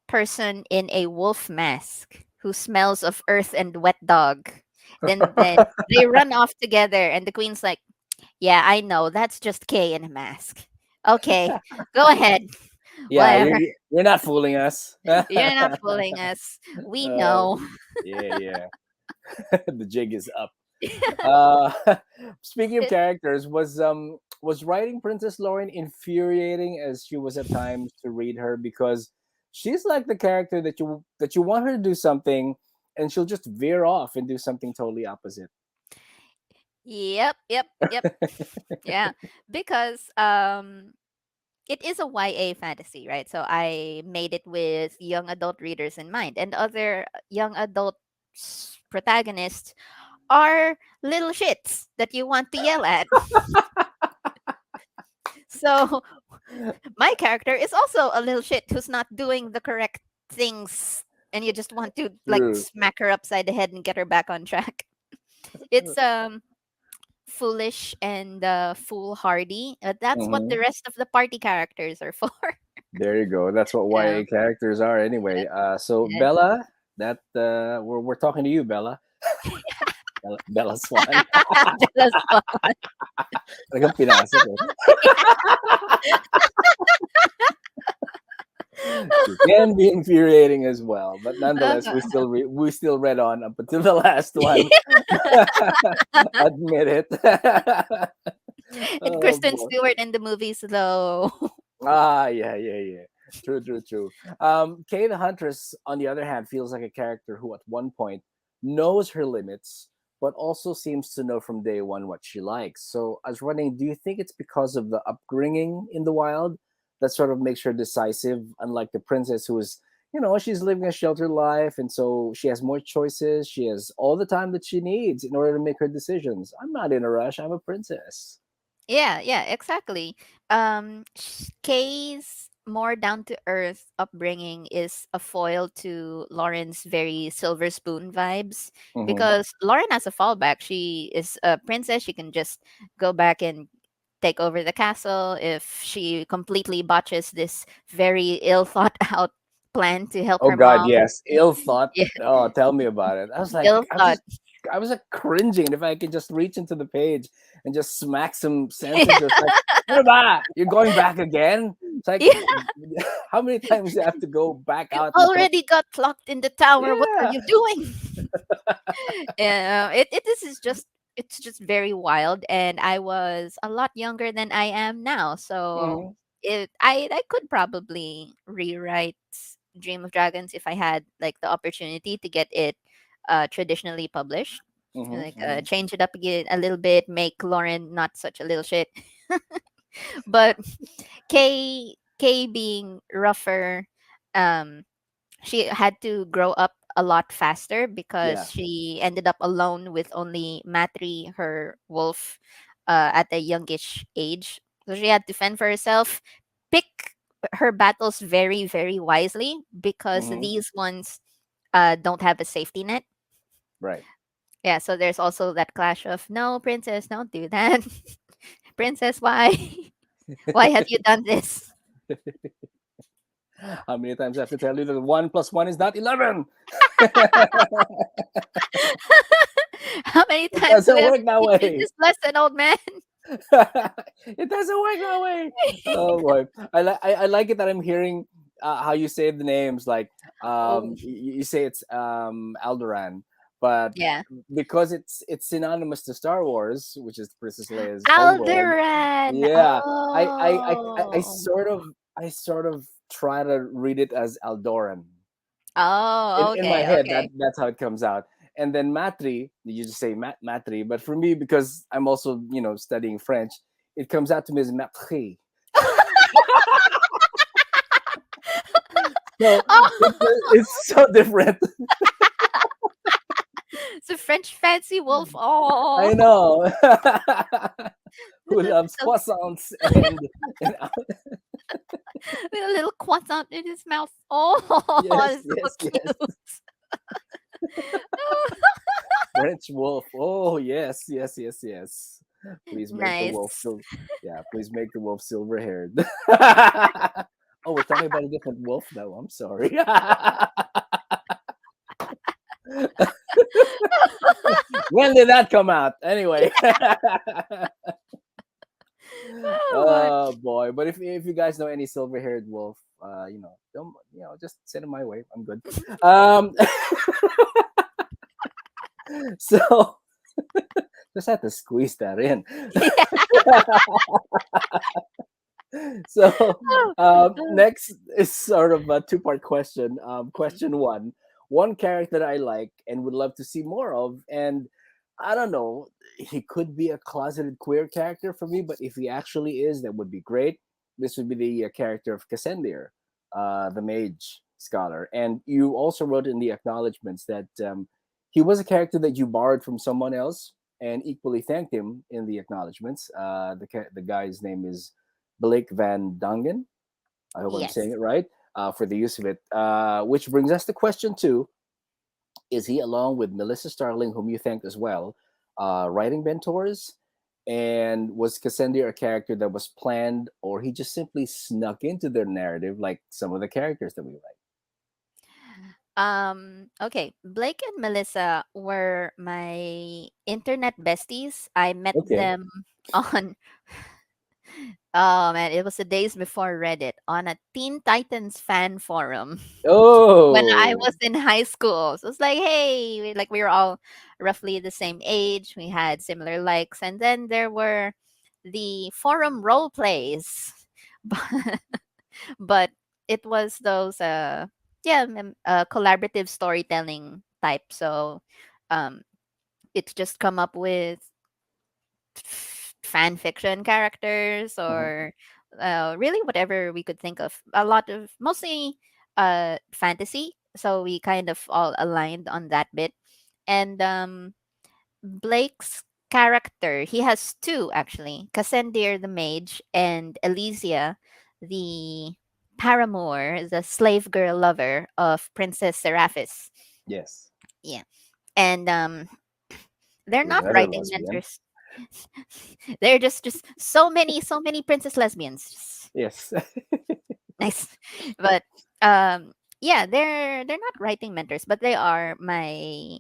person in a wolf mask who smells of earth and wet dog. Then they run off together, and the queen's like, "Yeah, I know. That's just Kay in a mask. Okay, go ahead. Yeah, Whatever. you're not fooling us. You're not fooling us. We Uh, know." yeah, yeah. The jig is up. Uh, Speaking of characters, was writing Princess Lauren infuriating as she was at times to read her, because she's like the character that you want her to do something and she'll just veer off and do something totally opposite. Yep. Yeah, because it is a YA fantasy, right? So I made it with young adult readers in mind, and other young adult protagonists are little shits that you want to yell at. So my character is also a little shit who's not doing the correct things, and you just want to like True. smack her upside the head and get her back on track. It's foolish and foolhardy. That's what the Mhm. rest of the party characters are for. There you go. That's what Yeah. YA characters are anyway. So Yeah. Bella, that we're talking to you, Bella. Bella Swan. Jealous one. Talagang pinasok eh. She can be infuriating as well, but nonetheless, we still read on up until the last one. Admit it. And Oh Kristen boy. Stewart in the movies, though. Yeah, yeah, yeah. True, true, true. Kay the Huntress, on the other hand, feels like a character who, at one point, knows her limits, but also seems to know from day one what she likes. So, I was wondering, do you think it's because of the upbringing in the wild that sort of makes her decisive, unlike the princess, who is, she's living a sheltered life, and so she has more choices. She has all the time that she needs in order to make her decisions. I'm not in a rush. I'm a princess. Yeah, exactly. Kay's more down to earth upbringing is a foil to Lauren's very silver spoon vibes, Mm-hmm. because Lauren has a fallback. She is a princess. She can just go back and take over the castle if she completely botches this very ill thought out plan to help Oh her God, mom. yes. Ill thought. Yeah, Oh, tell me about it. ill thought. I was like cringing. If I could just reach into the page and just smack some sentences like, "Ano ba? You're going back again?" It's like, Yeah, how many times do you have to go back you out and talk? already got locked in the tower. What are Yeah. you doing? This is just, it's just very wild, and I was a lot younger than I am now, so Mm-hmm. I could probably rewrite Dream of Dragons if I had like the opportunity to get it traditionally published, like Mm-hmm. change it up again a little bit, make Lauren not such a little shit. But Kay being rougher, um she had to grow up a lot faster because Yeah. she ended up alone with only Matri, her wolf, at a youngish age. So she had to fend for herself, pick her battles very, very wisely, because Mm-hmm. these ones don't have a safety net. Right. Yeah, so there's also that clash of, no, princess, don't do that. Princess, why? Why have you done this? How many times I have to tell you that 1 plus 1 is not 11? How many It times do we doesn't have work to that teach you way. this lesson, old man? It doesn't work that way. Oh boy, I like it that I'm hearing how you say the names. Like Oh, you say it's Alderaan, but yeah. because it's synonymous to Star Wars, which is Princess Leia's homeworld. Alderan. Yeah, Oh. I sort of try to read it as Aldoran Oh, in my okay, head. okay. That's how it comes out. And then Matri, you just say Matri, but for me, because I'm also studying French, it comes out to me as Matri. So Oh, it's so different. it's a French fancy wolf. Oh, I know. Who with a, loves with croissants and a little croissant in his mouth. Oh, yes, it's so yes, yes. cute. French wolf. Oh yes, yes, yes, yes. Please make the wolf Nice. silver. Yeah, please make the wolf silver haired. Oh, we're talking about a different wolf now. I'm sorry. When did that come out? Anyway. Oh boy. Oh boy! But if you guys know any silver haired wolf, don't just send it my way. I'm good. Um, so just had to squeeze that in. So next is sort of a two-part question. Question one character that I like and would love to see more of, and I don't know, he could be a closeted queer character for me, but if he actually is, that would be great. This would be the character of Cassendir, the mage scholar. And you also wrote in the acknowledgments that he was a character that you borrowed from someone else, and equally thanked him in the acknowledgments. The guy's name is Blake Van Dongen. I hope I'm saying Yes. it right, for the use of it. Which brings us to question two: is he, along with Melissa Starling, whom you thanked as well, writing mentors? And was Cassendir a character that was planned, or he just simply snuck into their narrative like some of the characters that we write? Okay, Blake and Melissa were my internet besties. I met Okay. them on oh man, it was the days before Reddit on a Teen Titans fan forum when I Oh. was in high school. So it's like, hey, we were all roughly the same age. We had similar likes, and then there were the forum role plays, but but it was those collaborative storytelling type. So um, it's just come up with fan fiction characters Mhm. or really whatever we could think of. A lot of mostly fantasy. So we kind of all aligned on that bit. And Blake's character, he has two actually: Cassendir the mage and Elysia, the paramour, the slave girl lover of Princess Seraphis. Yes. Yeah. And they're With not another writing lesbian. mentors. They're just so many princess lesbians. Yes. Nice. But um yeah, they're not writing mentors, but they are my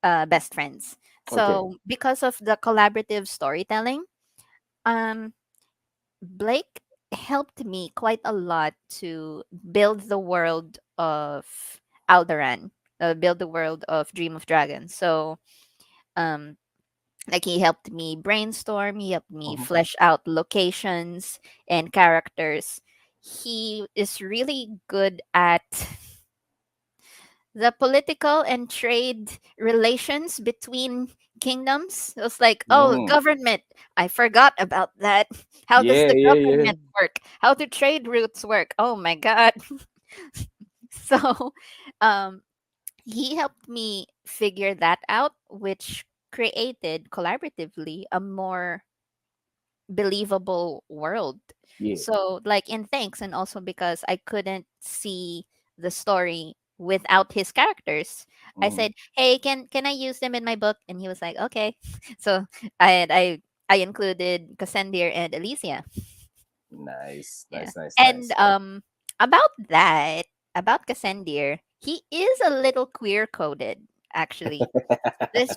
best friends. Okay. So because of the collaborative storytelling, um Blake helped me quite a lot to build the world of Alderan, build the world of Dream of Dragons. So um like he helped me brainstorm, he helped me Mhm. flesh out locations and characters. He is really good at the political and trade relations between kingdoms. It was like, oh, Mm. government. I forgot about that. How does Yeah, the yeah, yeah. government work? How do trade routes work? Oh my god. So um he helped me figure that out, which created collaboratively a more believable world. Yeah. So, like in Thanks, and also because I couldn't see the story without his characters, I Mhm. said, "Hey, can I use them in my book?" And he was like, "Okay." So I included Cassendir and Alicia. Nice, Yeah, nice, nice, and nice. about that, about Cassendir, he is a little queer coded actually. There's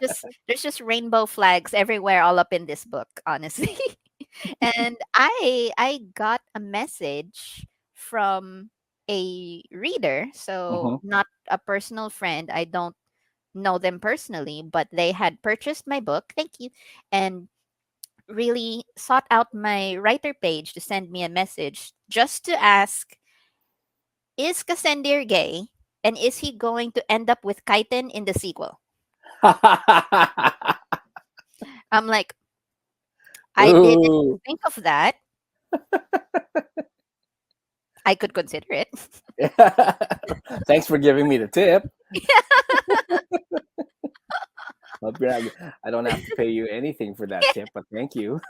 just rainbow flags everywhere all up in this book, honestly. And I got a message from a reader, so Mhm. not a personal friend. I don't know them personally, but they had purchased my book. Thank you. And really sought out my writer page to send me a message just to ask, is Cassendir gay? And is he going to end up with Kaiten in the sequel? I'm like, I didn't Ooh. think of that. I could consider it. Thanks for giving me the tip. Hope you're I don't have to pay you anything for that tip, but thank you.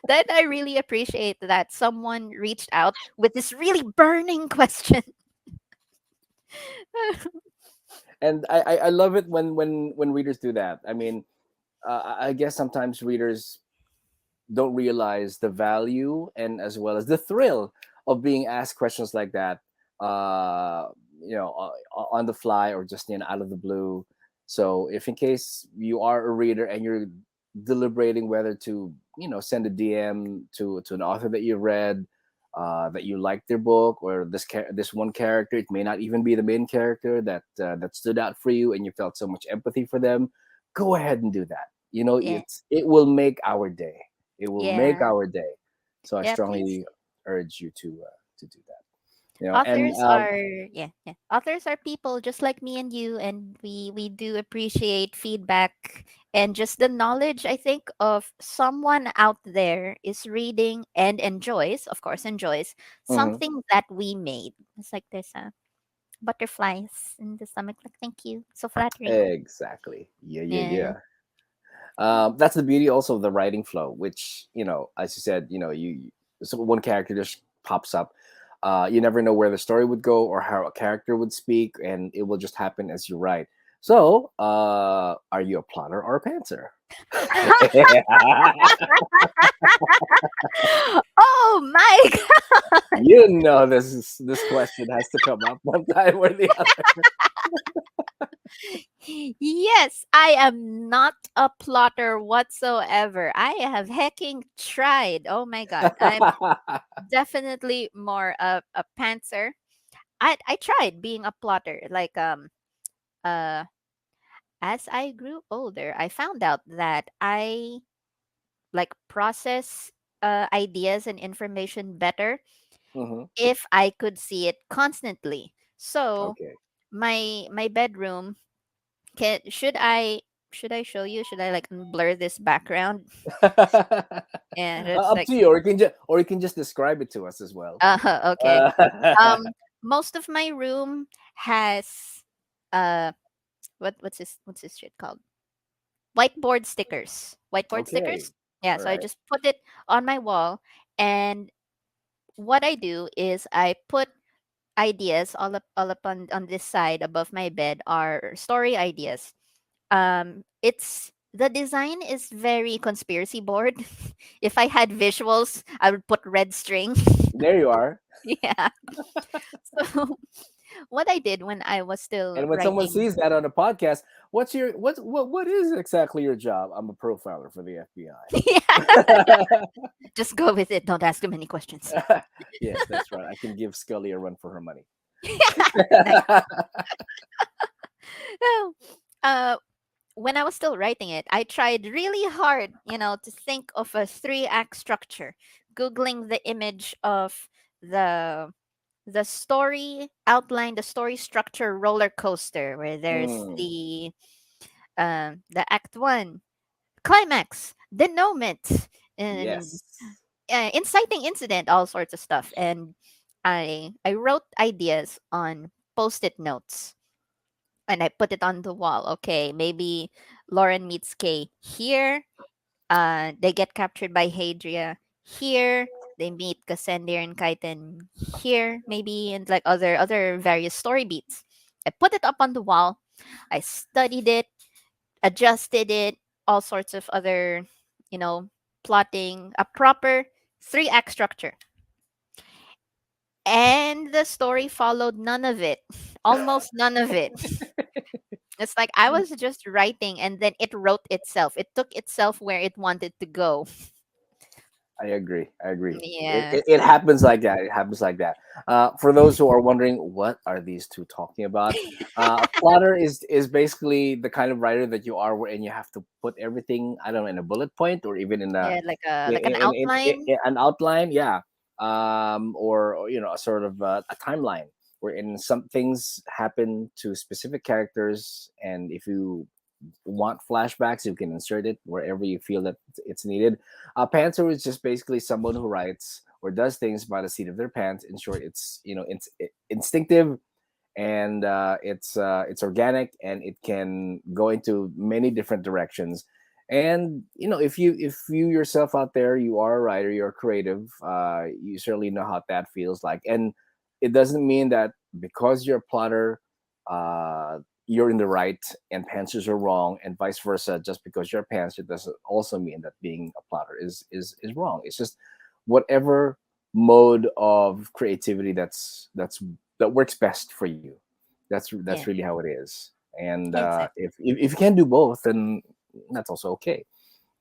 Then I really appreciate that someone reached out with this really burning question. And I love it when readers do that. I mean, I guess sometimes readers don't realize the value and as well as the thrill of being asked questions like that, uh on the fly or just out of the blue. So if in case you are a reader and you're deliberating whether to send a DM to an author that you read, that you liked their book, or this one character, it may not even be the main character that stood out for you and you felt so much empathy for them, go ahead and do that. Yeah. It will make our day. It will make Yeah. our day. So I Yeah, please. strongly urge you to do that. And Authors are, yeah, yeah. Authors are people just like me and you, and we do appreciate feedback and just the knowledge, I think, of someone out there is reading and enjoys, of course, enjoys mhm, something that we made. It's like there's a butterflies in the stomach. Like, thank you. So flattering. exactly. Yeah, yeah, Yeah. yeah. That's the beauty also of the writing flow, which as you said, so one character just pops up. You never know where the story would go or how a character would speak, and it will just happen as you write. So, are you a plotter or a pantser? Oh my This question has to come up one time or the Yes, I am not a plotter whatsoever. I have hecking tried. Oh my god. I'm other. definitely more a pantser. I tried being a plotter. Like uh as I grew older, I found out that I like process ideas and information better hmm if I could see it constantly. So Okay. my bedroom can should I show you? Should I like blur this background? And it's Up like, to you, or you can just describe it to us as well. okay. Um, most of my room has uh, what's this shit called? Whiteboard stickers. Whiteboard Okay. stickers. Yeah. All So I right. just put it on my wall, and what I do is I put ideas all up on this side above my bed are story ideas. It's the design is very conspiracy board. If I had visuals, I would put red string. There you are. Yeah. So what I did when I was still And when someone writing, sees that on a podcast, what is exactly your job? I'm a profiler for the yeah, FBI. just go with it. Don't ask too many questions. Yes, that's right. I can give Scully a run for her money. Nice. So, uh, when I was still writing it, I tried really hard, to think of a three-act structure. Googling the image of the the story outline, the story structure roller coaster, where there's Mm, the act one climax, denouement, and yes. inciting incident, all sorts of stuff. And I wrote ideas on post-it notes and I put it on the wall. Okay, maybe Lauren meets Kay here. They get captured by Hadria here. They meet Cassander and Kaiten here, maybe, and like other various story beats. I put it up on the wall. I studied it, adjusted it, all sorts of other, you know, plotting a proper three-act structure. And the story followed none of it, almost none of it. It's like I was just writing and then it wrote itself. It took itself where it wanted to go. I agree. I agree. It, Yes. it, it happens like that. It happens like that. For those who are wondering, what are these two talking about? A plotter is basically the kind of writer that you are, wherein you have to put everything, I don't know, in a bullet point or even in a Yeah, like a in, like an in, in, outline. in an outline, yeah, or a sort of a timeline wherein some things happen to specific characters, and if you want flashbacks, you can insert it wherever you feel that it's needed. Pantser is just basically someone who writes or does things by the seat of their pants. In short, it's instinctive, and it's organic, and it can go into many different directions. And if you yourself out there, you are a writer, you're creative, you certainly know how that feels like. And it doesn't mean that because you're a plotter, you're in the right and pantsers are wrong, and vice versa. Just because you're a pantser doesn't also mean that being a plotter is wrong. It's just whatever mode of creativity that works best for you. That's Yeah, really how it is. And exactly. if you can do both, then that's also okay.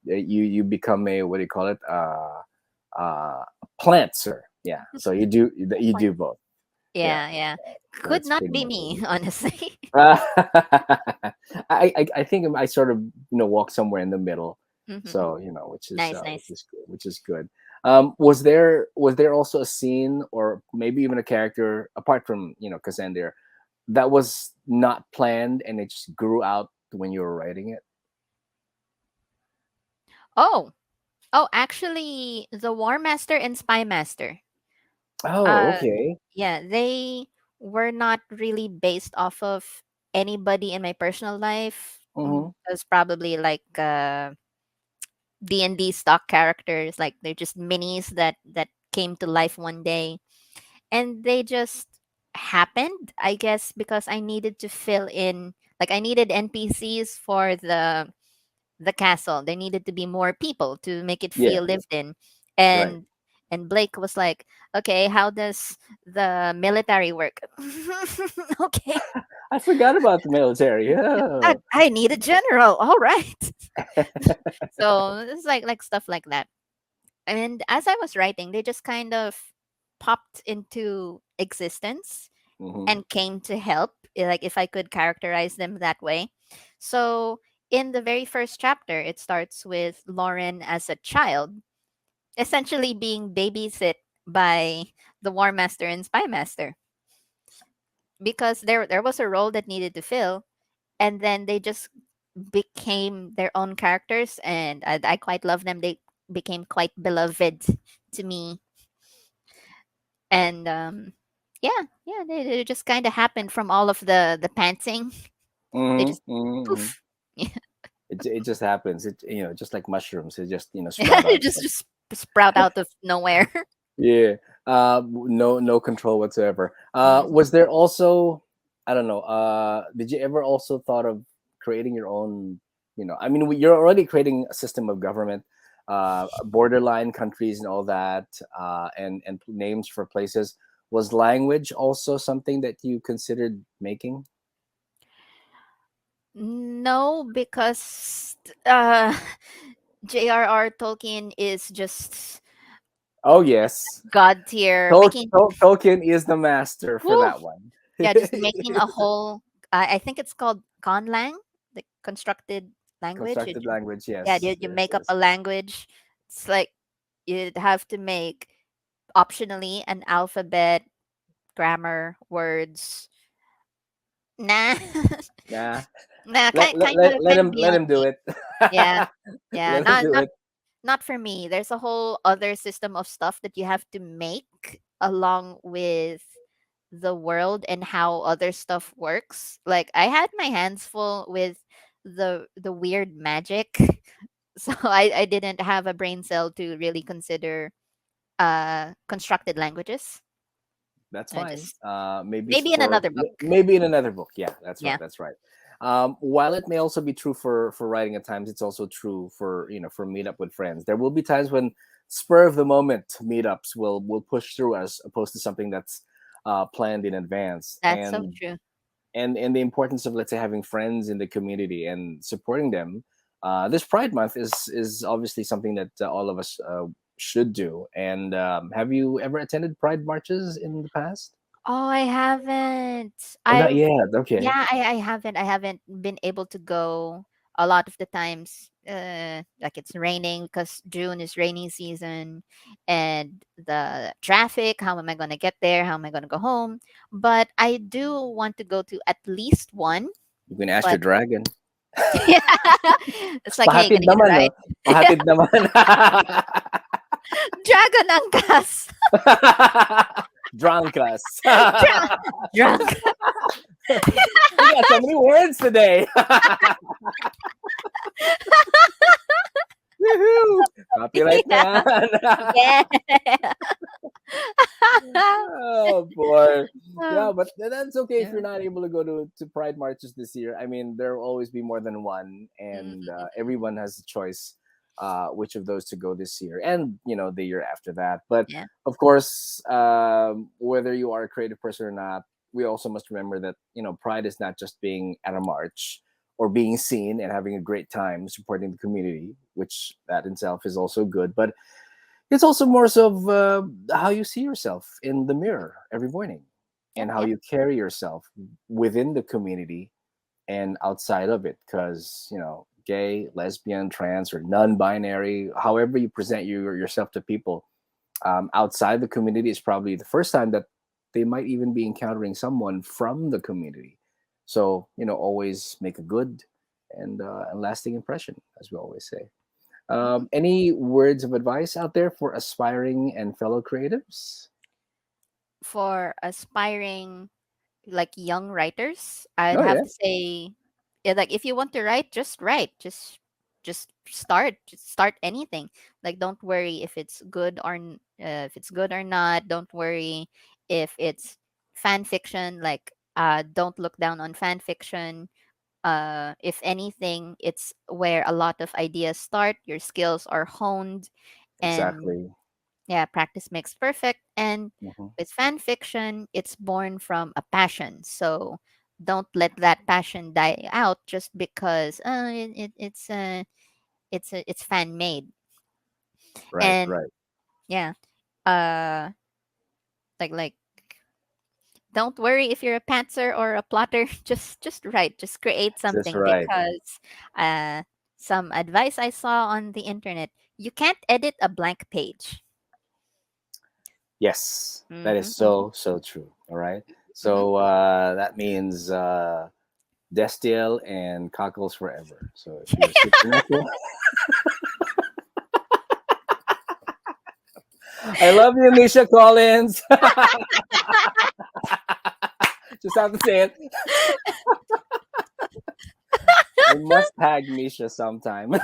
You become a, what do you call it, a plantser. Yeah, so you do both. Yeah, Yeah, yeah. Could that's not pretty be much me, honestly. I think I sort of walk somewhere in the middle, Hmm. so Nice, nice. which is good. Was there also a scene or maybe even a character apart from Cassander that was not planned and it just grew out when you were writing it? Oh, oh, actually, the War Master and Spy Master. Oh, Uh, okay. yeah, they were not really based off of anybody in my personal life. Mm-hmm. It was probably like D&D stock characters, like they're just minis that came to life one day, and they just happened, I guess, because I needed to fill in, like I needed NPCs for the castle. There needed to be more people to make it Yeah, feel lived in. right. And Blake was like, "Okay, how does the military work?" Okay, I forgot about the military. Yeah. I need a general. All right. So it's like stuff like that. And as I was writing, they just kind of popped into existence Hmm. and came to help, like if I could characterize them that way. So in the very first chapter, it starts with Lauren as a child, essentially being babysit by the War Master and Spy Master, because there was a role that needed to fill, and then they just became their own characters, and I quite love them. They became quite beloved to me, and yeah, yeah, they just kind of happened from all of the pantsing. They Hmm. just Hmm. poof. Yeah. It just happens. It just like mushrooms. It just sprout They out. just sprout out of nowhere. Yeah. No control whatsoever. Mhm. Was there also, I don't know, did you ever also thought of creating your own, I mean, you're already creating a system of government, borderline countries and all that, and names for places. Was language also something that you considered making? No, because J.R.R. Tolkien is just Oh, yes. god tier, making Tolkien is the master for woo, that one. yeah, just making a whole. I think it's called conlang, the constructed language. Constructed language, Yeah, yes, you yes, make up a yes. language. It's like you'd have to make optionally an alphabet, grammar, words. Nah, Nah, nah, kind of let beyond him do me. it. Yeah, yeah, Let him do it. not for me. There's a whole other system of stuff that you have to make along with the world and how other stuff works. Like I had my hands full with the weird magic, so I didn't have a brain cell to really consider constructed languages. That's I fine. just maybe in For another book. maybe in another book. Yeah, that's right. Yeah, That's right. While it may also be true for writing at times, it's also true for for meetup with friends. There will be times when spur of the moment meetups will push through as opposed to something that's planned in advance. that's so true. And the importance of, let's say, having friends in the community and supporting them. This Pride Month is obviously something that all of us should do. And have you ever attended Pride marches in the past? Oh, I haven't. Oh, not I've yet. Okay. Yeah, I haven't. I haven't been able to go a lot of the times. Like it's raining because June is rainy season, and the traffic. How am I going to get there? How am I going to go home? But I do want to go to at least one. You can ask your But dragon. yeah, it's like, hey, Pahatid gonna you naman, no? ride? Pahatid naman. Dragon Angkas, Drunkas. drunk. We got so many words today. Woohoo! Copyright na Yeah, yan. yeah. Oh boy. Yeah, but that's okay if Yeah. you're not able to go to Pride marches this year. I mean, there will always be more than one, and Mhm. everyone has a choice which of those to go this year, and the year after that. But Yeah. of course, whether you are a creative person or not, we also must remember that Pride is not just being at a march or being seen and having a great time supporting the community, which that itself is also good, but it's also more so of how you see yourself in the mirror every morning Yep. and how Yep. you carry yourself within the community and outside of it. Because, gay, lesbian, trans, or non binary, however you present yourself to people outside the community is probably the first time that they might even be encountering someone from the community. So, always make a good and lasting impression, as we always say. Mhm. Any words of advice out there for aspiring and fellow creatives? For aspiring like young writers, I'd Oh have yeah, to say, yeah, like if you want to write, just write. Just start. Just start anything. Like don't worry if it's good or if it's good or not. Don't worry if it's fan fiction. Like don't look down on fan fiction. If anything, it's where a lot of ideas start. Your skills are honed, and exactly. yeah, practice makes perfect. And Hmm. with fan fiction, it's born from a passion. So don't let that passion die out just because it's fan made. Right, And right. yeah, uh, like don't worry if you're a pantser or a plotter. Just write. Just create That's something right. because uh, some advice I saw on the internet: you can't edit a blank page. Yes, that is Mm-hmm, mm-hmm, so true. All right. mm-hmm. So that means Destiel and cockles forever. So if you're supernatural, I love you, Misha Collins. Just have to say it. I must tag Misha sometime.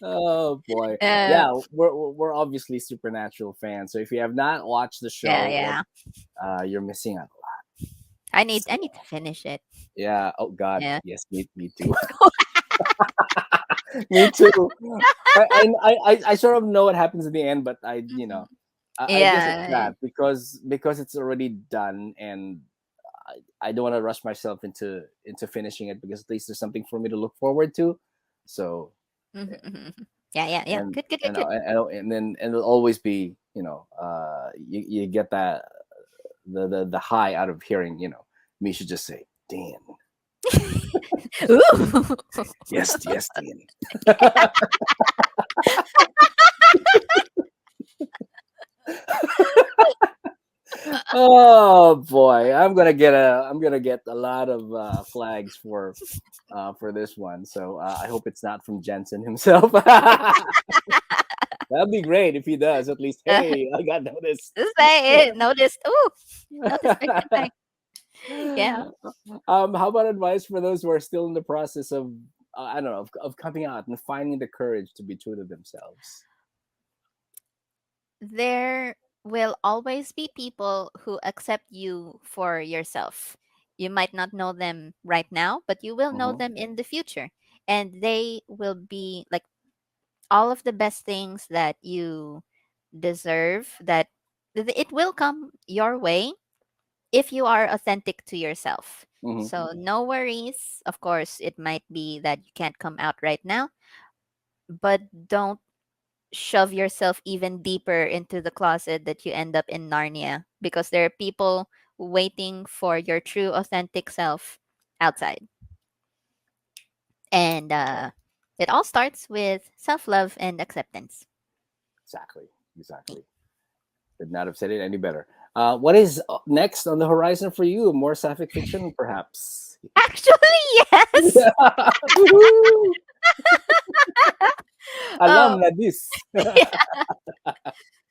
Oh boy, uh, yeah, we're obviously Supernatural fans. So if you have not watched the yeah, show, yeah. you're missing out. I need to finish it. Yeah. Oh God. Yeah. Yes. Me too. Me too. I sort of know what happens in the end, but I guess it's Yeah. that because it's already done, and I don't want to rush myself into finishing it because at least there's something for me to look forward to. So Mhm, mhm, mhm. Yeah, yeah, yeah. and Good, good, good, and good. then it'll always be you get that the high out of hearing me should just say Dan. Ooh. Yes, yes, Dan. Oh boy, I'm gonna get a lot of flags for this one. So I hope it's not from Jensen himself. That'd be great if he does. At least, hey, I got noticed. Say it. Noticed. Ooh. Noticed right away. Yeah. How about advice for those who are still in the process of I don't know of coming out and finding the courage to be true to themselves? There will always be people who accept you for yourself. You might not know them right now, but you will know Hmm. them in the future. And they will be like all of the best things that you deserve, that it will come your way if you are authentic to yourself. Hmm. So no worries. Of course, it might be that you can't come out right now, but don't shove yourself even deeper into the closet that you end up in Narnia, because there are people waiting for your true authentic self outside. And it all starts with self-love and acceptance. Exactly, exactly. Could not have said it any better. What is next on the horizon for you? More sapphic fiction, perhaps? Actually, yes. Woohoo! Alam Oh, na this.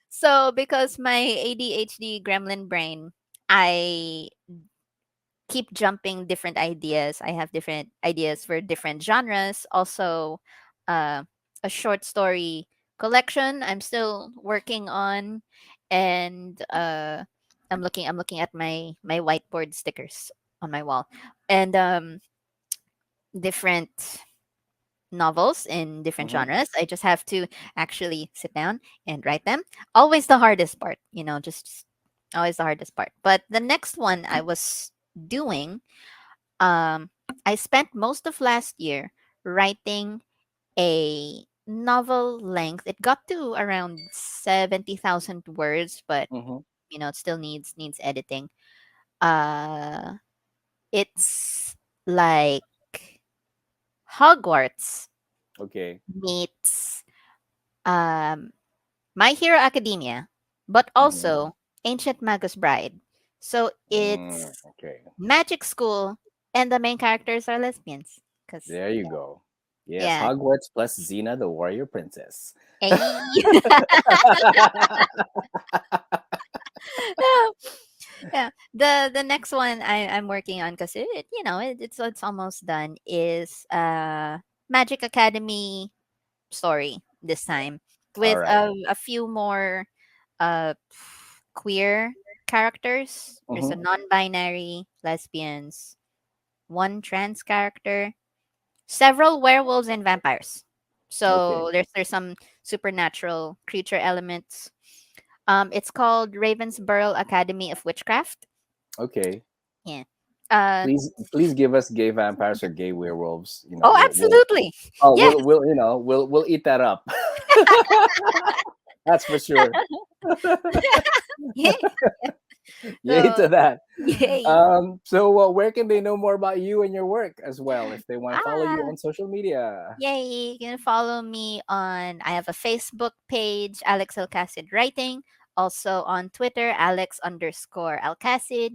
so because my ADHD gremlin brain, I keep jumping different ideas. I have different ideas for different genres. Also, uh, a short story collection I'm still working on, and I'm looking at my whiteboard stickers on my wall, and different novels in different Mm-hmm. genres. I just have to actually sit down and write them. Always the hardest part, just always the hardest part. But the next one I was doing, um, I spent most of last year writing a novel length. It got to around 70,000 words, but Mm-hmm. it still needs editing. Uh, it's like Hogwarts Okay. meets um, My Hero Academia, but Mm-hmm. also Ancient Magus Bride. So it's Okay. magic school, and the main characters are lesbians. Cause There you go. Yes, yeah, Hogwarts plus Xena, the warrior princess. ay. Yeah. The next one I'm working on, because it's almost done, is Magic Academy story this time, All with right. a few more uh queer characters. There's a Mm-hmm. non-binary lesbians, one trans character, several werewolves and vampires. Okay. So there's some supernatural creature elements. It's called Ravensborough Academy of Witchcraft. Okay. Yeah. Uh Please give us gay vampires or gay werewolves. You know, oh, we'll absolutely. oh Yes. we'll eat that up. That's for sure. Yeah. Yay So to that. yay. So where can they know more about you and your work as well if they want to follow you Ah, on social media? yay. You can follow me I have a Facebook page, Alex Alcacid Writing. Also on Twitter, Alex_Alcacid.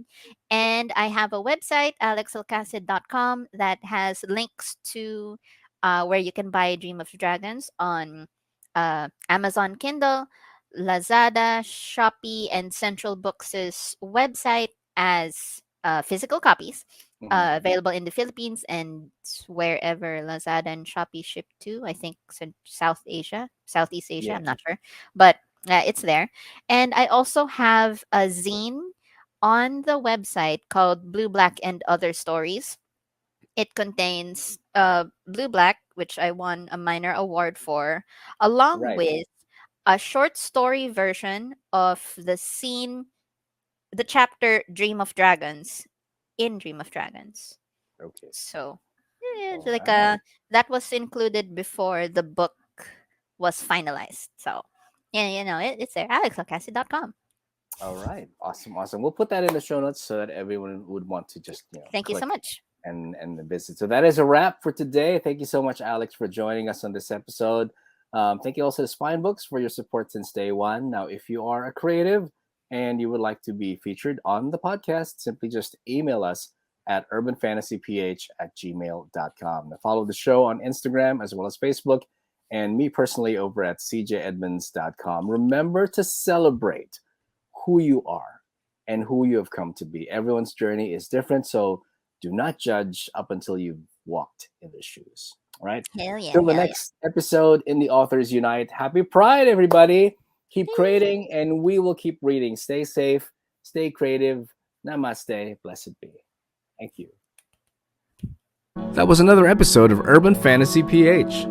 And I have a website, alexalcacid.com, that has links to where you can buy Dream of Dragons on Amazon Kindle, Lazada, Shopee, and Central Books' website as physical copies, Hmm. available in the Philippines and wherever Lazada and Shopee ship to. I think South Asia, Southeast Asia. Yeah. I'm not sure, but it's there. And I also have a zine on the website called Blue, Black, and Other Stories. It contains Blue Black, which I won a minor award for, along Right. with a short story version of the chapter Dream of Dragons in Dream of Dragons. Okay. So, yeah, it's All like right. that was included before the book was finalized. So, yeah, it's there. AlexLacassi.com. All right. Awesome. Awesome. We'll put that in the show notes so that everyone would want to just Thank you so click much. and visit. So that is a wrap for today. Thank you so much, Alex, for joining us on this episode. Thank you also to Spine Books for your support since day one. Now, if you are a creative and you would like to be featured on the podcast, simply just email us at urbanfantasyph@gmail.com. Now, follow the show on Instagram as well as Facebook, and me personally over at cjedmunds.com. Remember to celebrate who you are and who you have come to be. Everyone's journey is different, so do not judge up until you've walked in their shoes. All right. Hell yeah, Till the hell yeah. next episode in the Authors Unite. Happy Pride, everybody. Keep Yay. creating, and we will keep reading. Stay safe, stay creative. Namaste. Blessed be. Thank you. That was another episode of Urban Fantasy PH.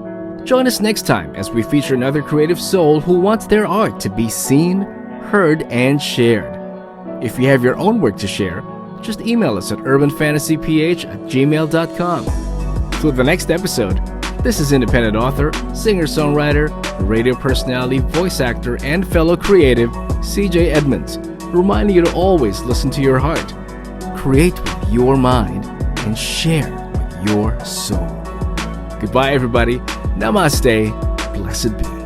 Join us next time as we feature another creative soul who wants their art to be seen, heard, and shared. If you have your own work to share, just email us at urbanfantasyph@gmail.com. Till the next episode, this is independent author, singer-songwriter, radio personality, voice actor, and fellow creative, CJ Edmunds, reminding you to always listen to your heart, create with your mind, and share with your soul. Goodbye, everybody. Namaste. Blessed be.